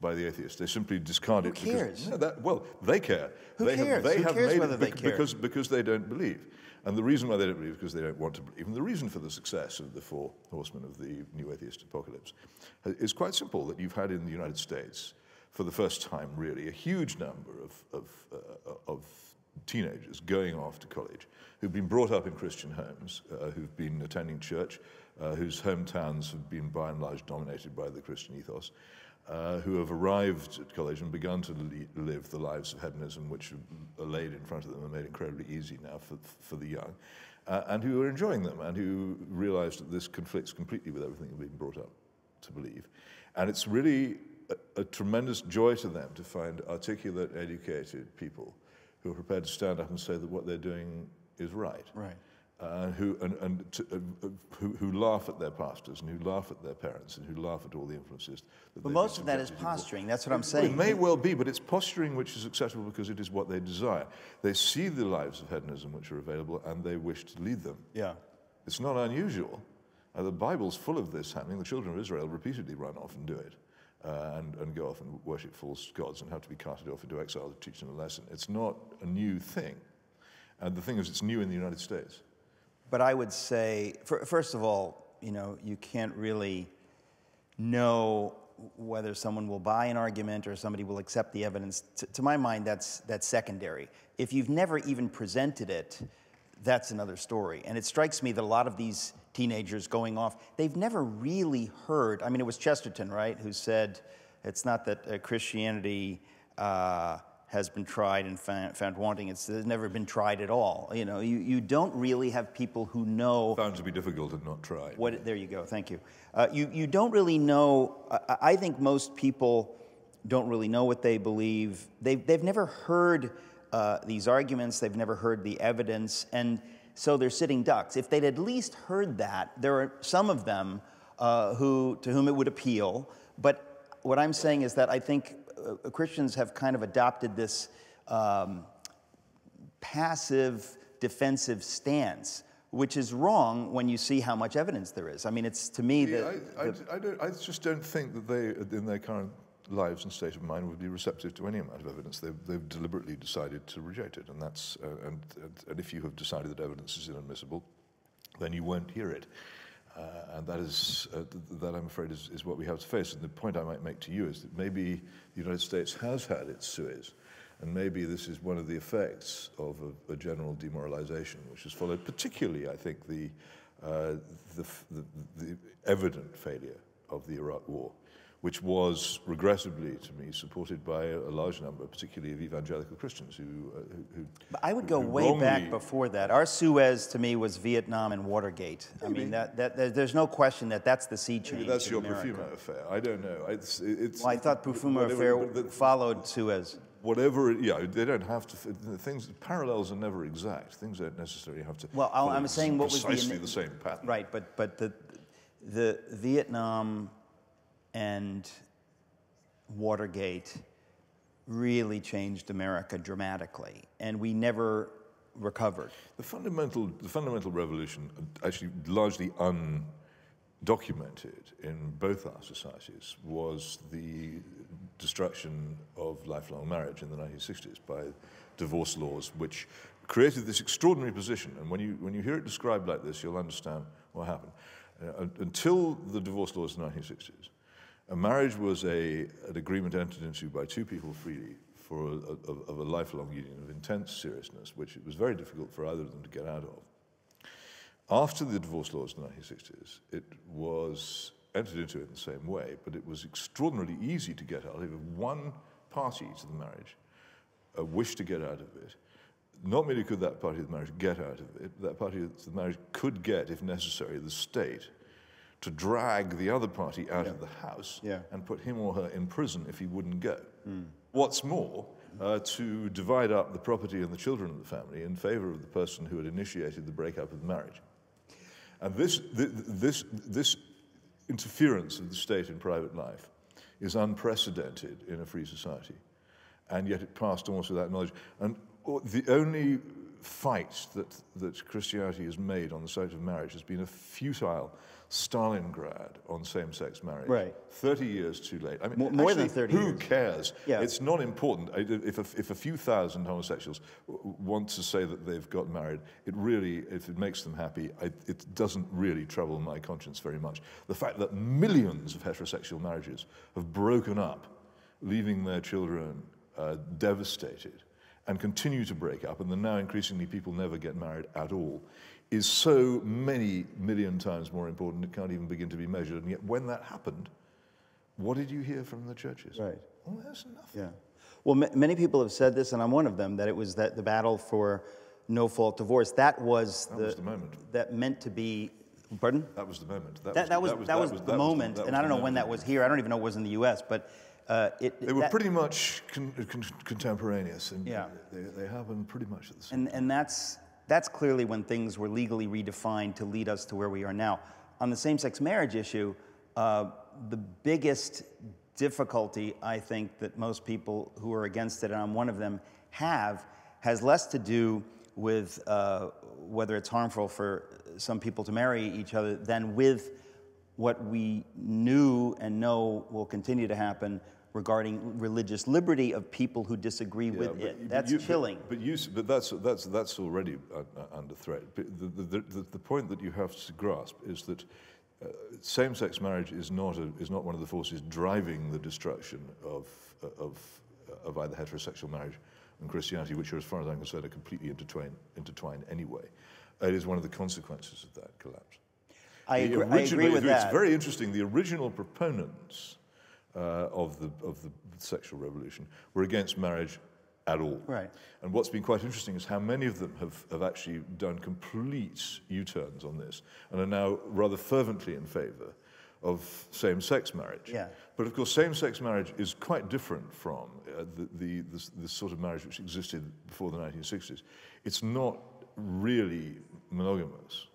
by the atheists. They simply discard it. Who cares? Well, they care. Who cares? Who cares whether they care? Because they don't believe. And the reason why they don't believe is because they don't want to believe. And the reason for the success of the four horsemen of the New Atheist Apocalypse is quite simple, that you've had in the United States, for the first time really, a huge number of teenagers going off to college who've been brought up in Christian homes, who've been attending church, whose hometowns have been by and large dominated by the Christian ethos, who have arrived at college and begun to live the lives of hedonism which are laid in front of them and made incredibly easy now for the young, and who are enjoying them and who realize that this conflicts completely with everything they've been brought up to believe. And it's really a tremendous joy to them to find articulate, educated people who are prepared to stand up and say that what they're doing is right. Right. Who laugh at their pastors and who laugh at their parents and who laugh at all the influences. But most of that is posturing. That's what I'm saying. It may well be, but it's posturing which is acceptable because it is what they desire. They see the lives of hedonism which are available and they wish to lead them. Yeah. It's not unusual. The Bible's full of this happening. The children of Israel repeatedly run off and do it. And go off and worship false gods and have to be carted off into exile to teach them a lesson. It's not a new thing. And the thing is, it's new in the United States. But I would say, first of all, you can't really know whether someone will buy an argument or somebody will accept the evidence. To my mind, that's secondary. If you've never even presented it, that's another story. And it strikes me that a lot of these teenagers going off, they've never really heard. I mean, it was Chesterton, right, who said it's not that Christianity has been tried and found wanting. It's never been tried at all. You don't really have people who know. Found to be difficult and not tried. There you go. Thank you. You don't really know. I think most people don't really know what they believe. They've never heard these arguments. They've never heard the evidence, and so they're sitting ducks. If they'd at least heard that, there are some of them to whom it would appeal. But what I'm saying is that I think Christians have kind of adopted this passive, defensive stance, which is wrong when you see how much evidence there is. I mean, it's to me that I just don't think that they, in their current lives and state of mind, would be receptive to any amount of evidence. They've deliberately decided to reject it, and that's and if you have decided that evidence is inadmissible, then you won't hear it. And that is that, I'm afraid, is what we have to face. And the point I might make to you is that maybe the United States has had its Suez, and maybe this is one of the effects of a general demoralization which has followed, particularly, I think, the evident failure of the Iraq War, which was regrettably, to me, supported by a large number, particularly of evangelical Christians who But I would go way back before that. Our Suez, to me, was Vietnam and Watergate. I mean, there's no question that's the sea change. That's your America. Profumo affair. I don't know. Well, I thought Profumo affair followed Suez. Whatever, they don't have to. Parallels are never exact. Things don't necessarily have to. Well, I'm saying what was precisely the same pattern. Right, but the Vietnam and Watergate really changed America dramatically, and we never recovered. The fundamental revolution, actually largely undocumented in both our societies, was the destruction of lifelong marriage in the 1960s by divorce laws, which created this extraordinary position. And when you hear it described like this, you'll understand what happened. Until the divorce laws in the 1960s, a marriage was an agreement entered into by two people freely for a lifelong union of intense seriousness, which it was very difficult for either of them to get out of. After the divorce laws in the 1960s, it was entered into in the same way, but it was extraordinarily easy to get out. If one party to the marriage wished to get out of it, not merely could that party of the marriage get out of it, that party of the marriage could get, if necessary, the state to drag the other party out of the house and put him or her in prison if he wouldn't go. What's more, to divide up the property and the children of the family in favor of the person who had initiated the breakup of the marriage. And this interference of the state in private life is unprecedented in a free society, and yet it passed almost without knowledge. And the only fight that Christianity has made on the subject of marriage has been a futile Stalingrad on same-sex marriage. Right. 30 years too late. I mean, more actually, than 30 who years. cares? Yeah. It's not important. If a few thousand homosexuals want to say that they've got married, it really, if it makes them happy, it doesn't really trouble my conscience very much. The fact that millions of heterosexual marriages have broken up, leaving their children devastated, and continue to break up, and then now increasingly people never get married at all, is so many million times more important it can't even begin to be measured. And yet when that happened, what did you hear from the churches? Right. Well, there's nothing. Yeah. Well, many people have said this, and I'm one of them, that it was the battle for no-fault divorce. That was the moment. That meant to be, pardon? That was the moment. That was the moment, and I don't know when that was here. I don't even know it was in the U.S., but they were pretty much contemporaneous, and yeah. they happened pretty much at the same time. And that's clearly when things were legally redefined to lead us to where we are now. On the same-sex marriage issue, the biggest difficulty I think that most people who are against it, and I'm one of them, has less to do with whether it's harmful for some people to marry each other than with what we knew and know will continue to happen regarding religious liberty of people who disagree with it. That's chilling. But that's already under threat. The point that you have to grasp is that same-sex marriage is not one of the forces driving the destruction of either heterosexual marriage and Christianity, which are, as far as I'm concerned, are completely intertwined anyway. It is one of the consequences of that collapse. I agree with that. It's very interesting. The original proponents of the sexual revolution were against marriage at all. Right. And what's been quite interesting is how many of them have actually done complete U-turns on this and are now rather fervently in favor of same-sex marriage. Yeah. But of course, same-sex marriage is quite different from the sort of marriage which existed before the 1960s. It's not really monogamous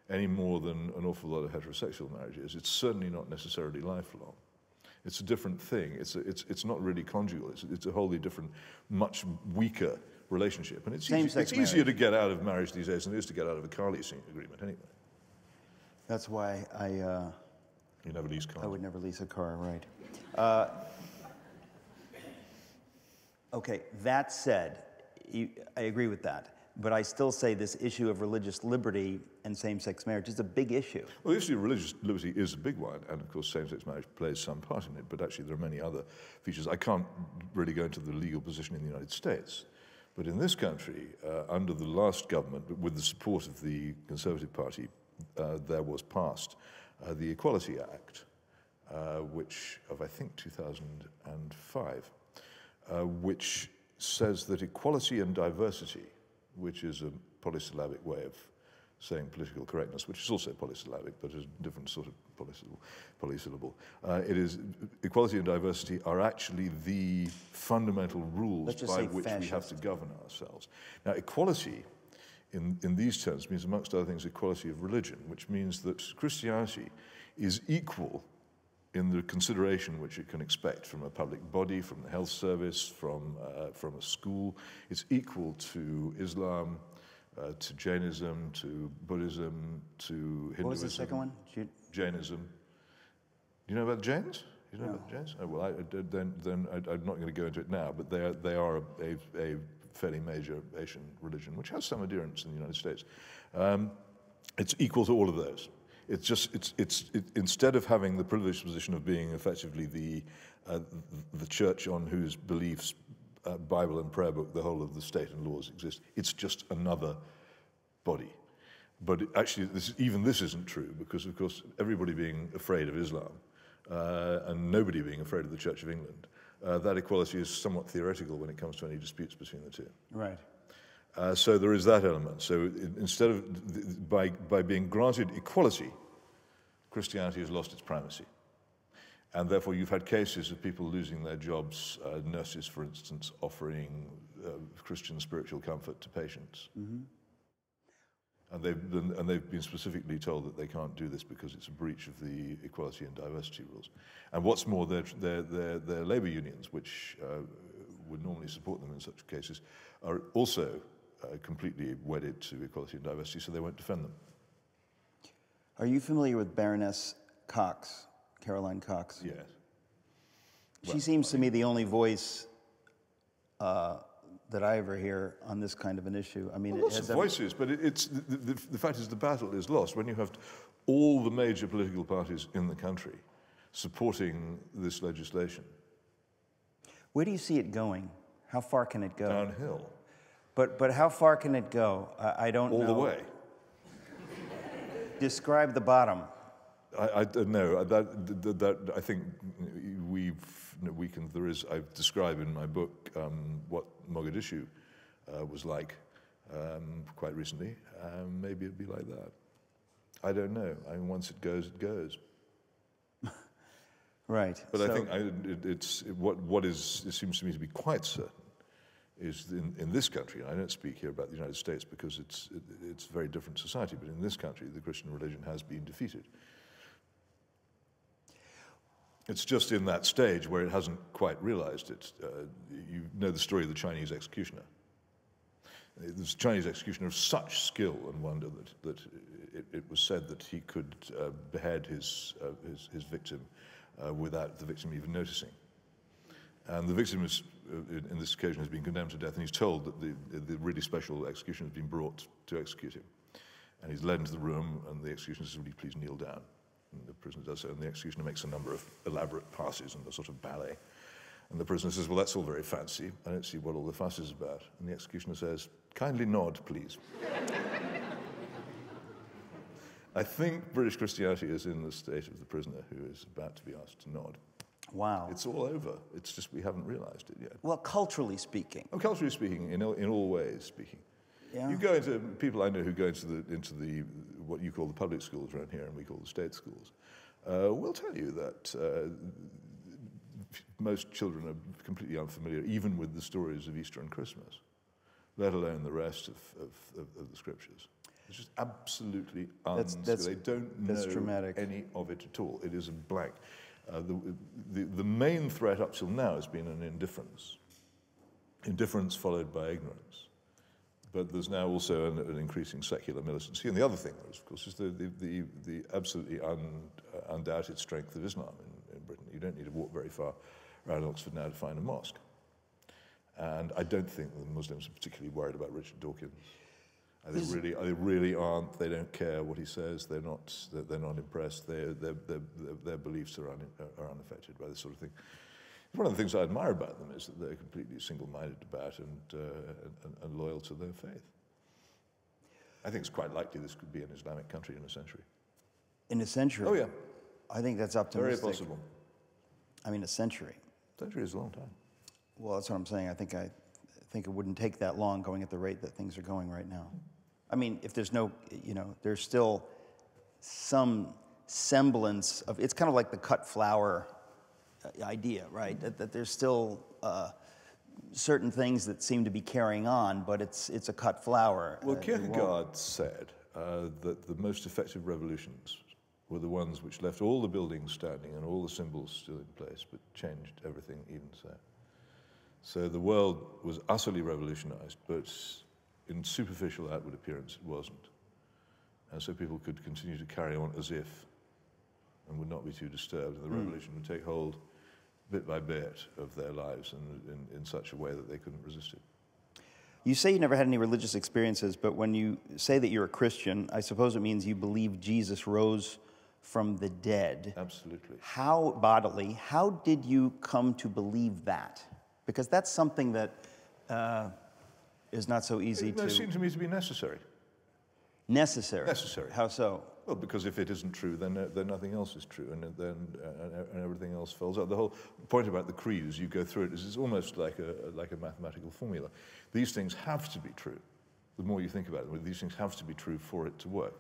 any more than an awful lot of heterosexual marriage is. It's certainly not necessarily lifelong. It's a different thing. It's not really conjugal. It's a wholly different, much weaker relationship. And it's easier to get out of marriage these days than it is to get out of a car leasing agreement anyway. That's why you never lease cars. I would never lease a car, right. Okay, that said, I agree with that. But I still say this issue of religious liberty and same-sex marriage is a big issue. Well, the issue of religious liberty is a big one, and of course same-sex marriage plays some part in it, but actually there are many other features. I can't really go into the legal position in the United States, but in this country, under the last government, with the support of the Conservative Party, there was passed the Equality Act, which, of I think 2005, which says that equality and diversity, which is a polysyllabic way of saying political correctness, which is also polysyllabic, but is a different sort of polysyllable. It is equality and diversity are actually the fundamental rules by which we have to govern ourselves. Now, equality in these terms means, amongst other things, equality of religion, which means that Christianity is equal in the consideration which it can expect from a public body, from the health service, from a school. It's equal to Islam, to Jainism, to Buddhism, to Hinduism. What was the second one? Jainism. Do you know about the Jains? You know about the Jains? Oh, well, then I'm not going to go into it now, but they are a fairly major Asian religion, which has some adherents in the United States. It's equal to all of those. It's just instead of having the privileged position of being effectively the church on whose beliefs, Bible and prayer book, the whole of the state and laws exist, it's just another body. But actually, even this isn't true because, of course, everybody being afraid of Islam and nobody being afraid of the Church of England, that equality is somewhat theoretical when it comes to any disputes between the two. Right. So there is that element. So instead of, by being granted equality, Christianity has lost its primacy. And therefore you've had cases of people losing their jobs, nurses, for instance, offering Christian spiritual comfort to patients. Mm-hmm. And they've been specifically told that they can't do this because it's a breach of the equality and diversity rules. And what's more, their labor unions, which would normally support them in such cases, are also completely wedded to equality and diversity, so they won't defend them. Are you familiar with Baroness Cox, Caroline Cox? Yes. She seems to me the only voice that I ever hear on this kind of an issue. I mean, well, lots of voices, but the fact is the battle is lost when you have all the major political parties in the country supporting this legislation. Where do you see it going? How far can it go? Downhill. But how far can it go? I don't know. All the way. Describe the bottom. I don't know. That I think I describe in my book what Mogadishu was like quite recently. Maybe it'd be like that. I don't know. I mean, once it goes, it goes. Right. But I think it seems to me to be quite certain is in this country, and I don't speak here about the United States because it's a very different society, but in this country, the Christian religion has been defeated. It's just in that stage where it hasn't quite realized it. You know the story of the Chinese executioner. This Chinese executioner of such skill and wonder that it was said that he could behead his victim without the victim even noticing. And the victim is, in this occasion, has been condemned to death, and he's told that the really special executioner has been brought to execute him. And he's led into the room, and the executioner says, "Would you please kneel down?" And the prisoner does so, and the executioner makes a number of elaborate passes and a sort of ballet. And the prisoner says, "Well, that's all very fancy. I don't see what all the fuss is about." And the executioner says, "Kindly nod, please." I think British Christianity is in the state of the prisoner who is about to be asked to nod. Wow. It's all over. It's just we haven't realized it yet. Well, culturally speaking. Oh, culturally speaking, in all ways speaking. Yeah. You go into, people I know who go into the what you call the public schools around here and we call the state schools, will tell you that most children are completely unfamiliar even with the stories of Easter and Christmas, let alone the rest of the scriptures. It's just absolutely they don't know any of it at all. It is a blank. The main threat up till now has been an indifference. Indifference followed by ignorance. But there's now also an increasing secular militancy. And the other thing, of course, is the absolutely undoubted strength of Islam in Britain. You don't need to walk very far around Oxford now to find a mosque. And I don't think the Muslims are particularly worried about Richard Dawkins. They really aren't. They don't care what he says. They're not impressed. Their beliefs are unaffected by this sort of thing. One of the things I admire about them is that they're completely single-minded about and loyal to their faith. I think it's quite likely this could be an Islamic country in a century. In a century? Oh, yeah. I think that's optimistic. Very possible. I mean, a century. A century is a long time. Well, that's what I'm saying. I think it wouldn't take that long going at the rate that things are going right now. I mean, if there's no, there's still some semblance of, it's kind of like the cut flower idea, right? That there's still certain things that seem to be carrying on, but it's a cut flower. Well, Kierkegaard said that the most effective revolutions were the ones which left all the buildings standing and all the symbols still in place, but changed everything even so. So the world was utterly revolutionized, but in superficial outward appearance it wasn't. And so people could continue to carry on as if and would not be too disturbed. And the revolution would take hold bit by bit of their lives and in such a way that they couldn't resist it. You say you never had any religious experiences, but when you say that you're a Christian, I suppose it means you believe Jesus rose from the dead. Absolutely. How did you come to believe that? Because that's something that is not so easy to... It seemed to me to be necessary. Necessary? Necessary. How so? Well, because if it isn't true, then nothing else is true, and then everything else falls out. The whole point about the creed, as you go through it, is it's almost like a mathematical formula. These things have to be true. The more you think about them, these things have to be true for it to work.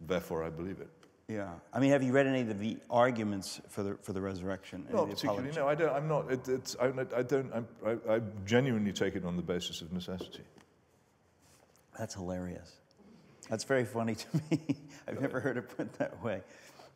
Therefore, I believe it. Yeah. I mean, have you read any of the arguments for the resurrection? Not particularly. No, I don't. I'm not. I genuinely take it on the basis of necessity. That's hilarious. That's very funny to me. I've never heard it put that way.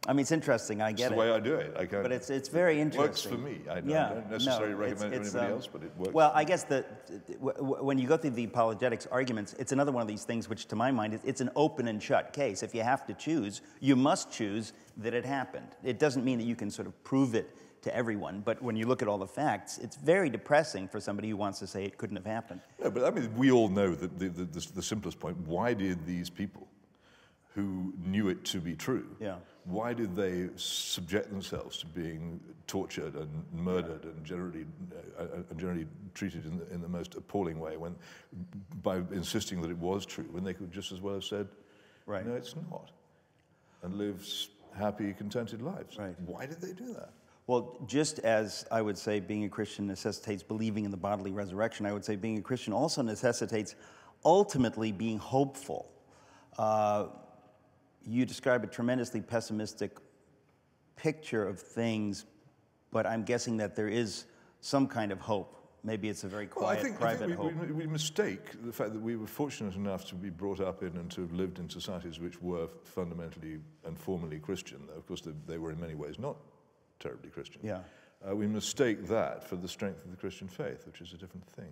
I mean, it's interesting. I get it's the way I do it. But it's very interesting. It works for me. I don't necessarily recommend it to anybody else, but it works. Well, I guess that when you go through the apologetics arguments, it's another one of these things which, to my mind, it's an open and shut case. If you have to choose, you must choose that it happened. It doesn't mean that you can sort of prove it to everyone, but when you look at all the facts, it's very depressing for somebody who wants to say it couldn't have happened. Yeah, but I mean, we all know that the simplest point, why did these people who knew it to be true, why did they subject themselves to being tortured and murdered and generally treated in the most appalling way by insisting that it was true, when they could just as well have said, no, it's not, and lived happy, contented lives? Why did they do that? Well, just as I would say being a Christian necessitates believing in the bodily resurrection, I would say being a Christian also necessitates ultimately being hopeful. You describe a tremendously pessimistic picture of things, but I'm guessing that there is some kind of hope. Maybe it's a very quiet, private hope. We mistake the fact that we were fortunate enough to be brought up in and to have lived in societies which were fundamentally and formally Christian. Of course, they were in many ways not terribly Christian. Yeah. We mistake that for the strength of the Christian faith, which is a different thing.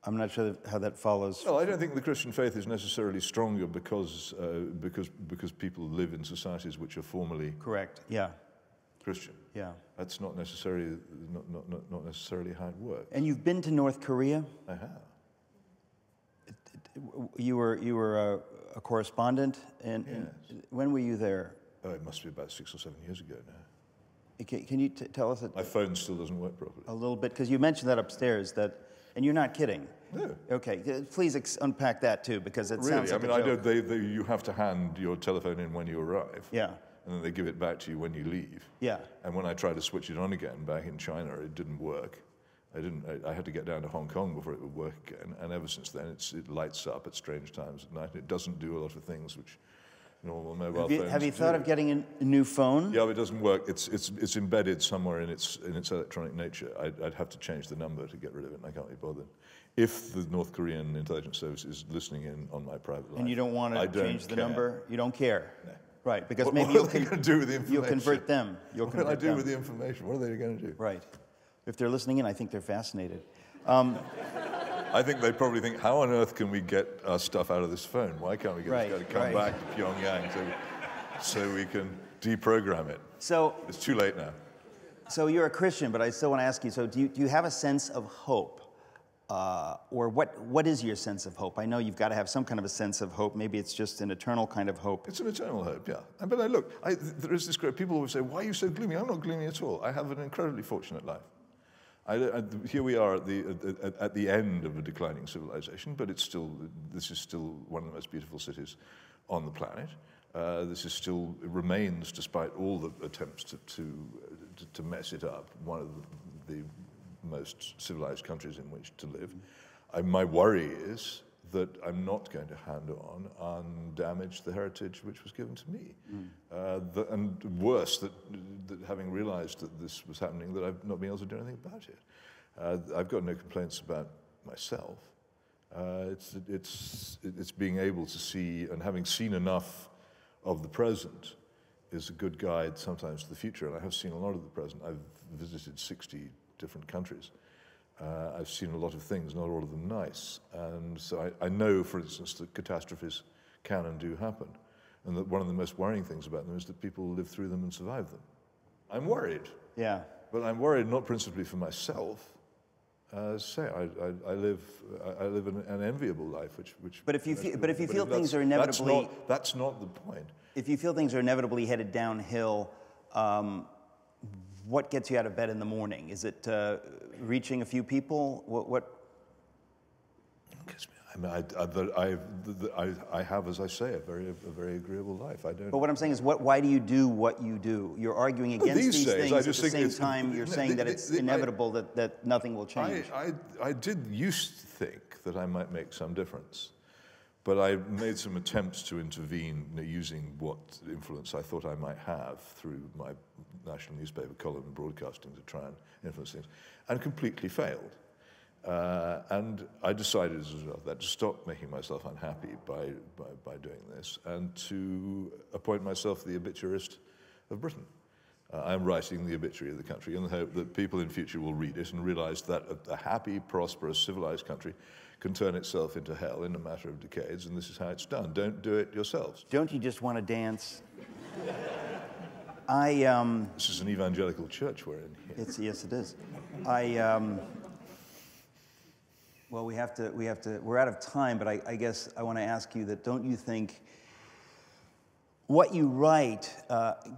I'm not sure how that follows. Well, I don't think the Christian faith is necessarily stronger because people live in societies which are formally Christian. Yeah. That's not necessarily not necessarily how it works. And you've been to North Korea? I have. You were a correspondent, and when were you there? Oh, it must be about 6 or 7 years ago now. Can you tell us that? My phone still doesn't work properly. A little bit, because you mentioned that upstairs, and you're not kidding. No. Okay, please unpack that too, because it sounds like a joke. You have to hand your telephone in when you arrive. Yeah. And then they give it back to you when you leave. Yeah. And when I tried to switch it on again back in China, it didn't work. I had to get down to Hong Kong before it would work again. And ever since then, it lights up at strange times at night. It doesn't do a lot of things which normal mobile phones do. Have you thought of getting a new phone? Yeah, but it doesn't work. It's embedded somewhere in its electronic nature. I'd have to change the number to get rid of it, and I can't be bothered. If the North Korean intelligence service is listening in on my private line, and you don't want to change the number, you don't care. No. Right, because maybe you'll convert them. What can I do with the information? What are they going to do? Right. If they're listening in, I think they're fascinated. I think they probably think, how on earth can we get our stuff out of this phone? Why can't we get this guy to come back to Pyongyang so we can deprogram it? So it's too late now. So you're a Christian, but I still want to ask you, so do you have a sense of hope? Or what is your sense of hope? I know you've got to have some kind of a sense of hope. Maybe it's just an eternal kind of hope. It's an eternal hope, yeah. But there is this great, people always say, why are you so gloomy? I'm not gloomy at all. I have an incredibly fortunate life. Here we are at the end of a declining civilization, but this is still one of the most beautiful cities on the planet. It remains, despite all the attempts to mess it up, one of the most civilized countries in which to live. My worry is that I'm not going to hand on undamaged the heritage which was given to me. And worse, that having realized that this was happening, that I've not been able to do anything about it. I've got no complaints about myself. It's being able to see, and having seen enough of the present is a good guide sometimes to the future. And I have seen a lot of the present. I've visited 60 different countries. I've seen a lot of things, not all of them nice. And so I know, for instance, that catastrophes can and do happen. And that one of the most worrying things about them is that people live through them and survive them. I'm worried. Yeah. But I'm worried not principally for myself. I live an enviable life, which. But if you feel things are inevitably. That's not the point. If you feel things are inevitably headed downhill, what gets you out of bed in the morning? Is it reaching a few people? What? I have, as I say, a very agreeable life. I don't. But what I'm saying is, why do you do what you do? You're arguing against these things. At the same time, you're saying that it's inevitable that nothing will change. I did used to think that I might make some difference, but I made some attempts to intervene using what influence I thought I might have through my national newspaper column and broadcasting to try and influence things, and completely failed. And I decided as a result of that to stop making myself unhappy by doing this and to appoint myself the obituarist of Britain. I'm writing the obituary of the country in the hope that people in future will read it and realize that a happy, prosperous, civilized country can turn itself into hell in a matter of decades, and this is how it's done. Don't do it yourselves. Don't you just want to dance? This is an evangelical church we're in here. Yes, it is. Well, we're out of time, but I guess I want to ask you that, don't you think what you write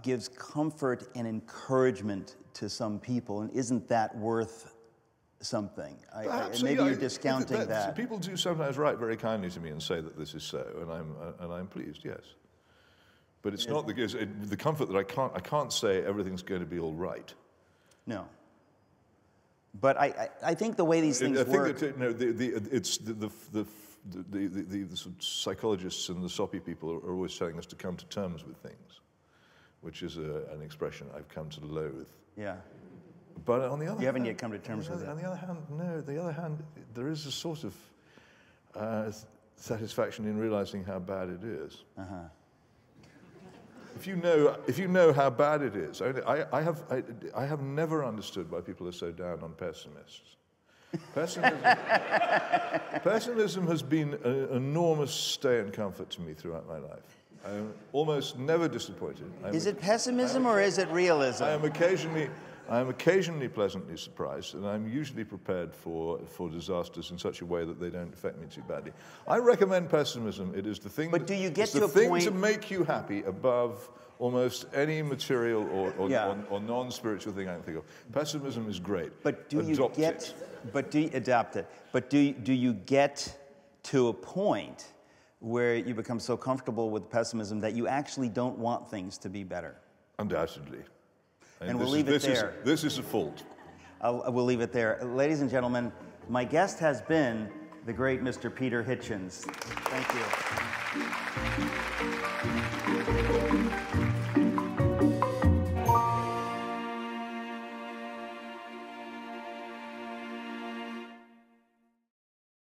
gives comfort and encouragement to some people, and isn't that worth something? Maybe you're discounting that. People do sometimes write very kindly to me and say that this is so, and I'm pleased, yes. But it's not the case. The comfort that I can't say everything's going to be all right. No. But I think the way these things work. It's the sort of psychologists and the soppy people are always telling us to come to terms with things, which is an expression I've come to loathe. Yeah. But on the other hand, you haven't yet come to terms with it. On the other hand, no. The other hand, there is a sort of satisfaction in realizing how bad it is. Uh-huh. If you know how bad it is, I have never understood why people are so down on pessimists. Pessimism has been an enormous stay and comfort to me throughout my life. I'm almost never disappointed. Is it pessimism or is it realism? I am occasionally pleasantly surprised, and I'm usually prepared for disasters in such a way that they don't affect me too badly. I recommend pessimism. It is the thing. But do you get to a thing point to make you happy above almost any material or non-spiritual thing I can think of. Pessimism is great. But do you adapt it? But do you get to a point where you become so comfortable with pessimism that you actually don't want things to be better? Undoubtedly. And we'll leave it there. This is a fault. We'll leave it there. Ladies and gentlemen, my guest has been the great Mr. Peter Hitchens. Thank you.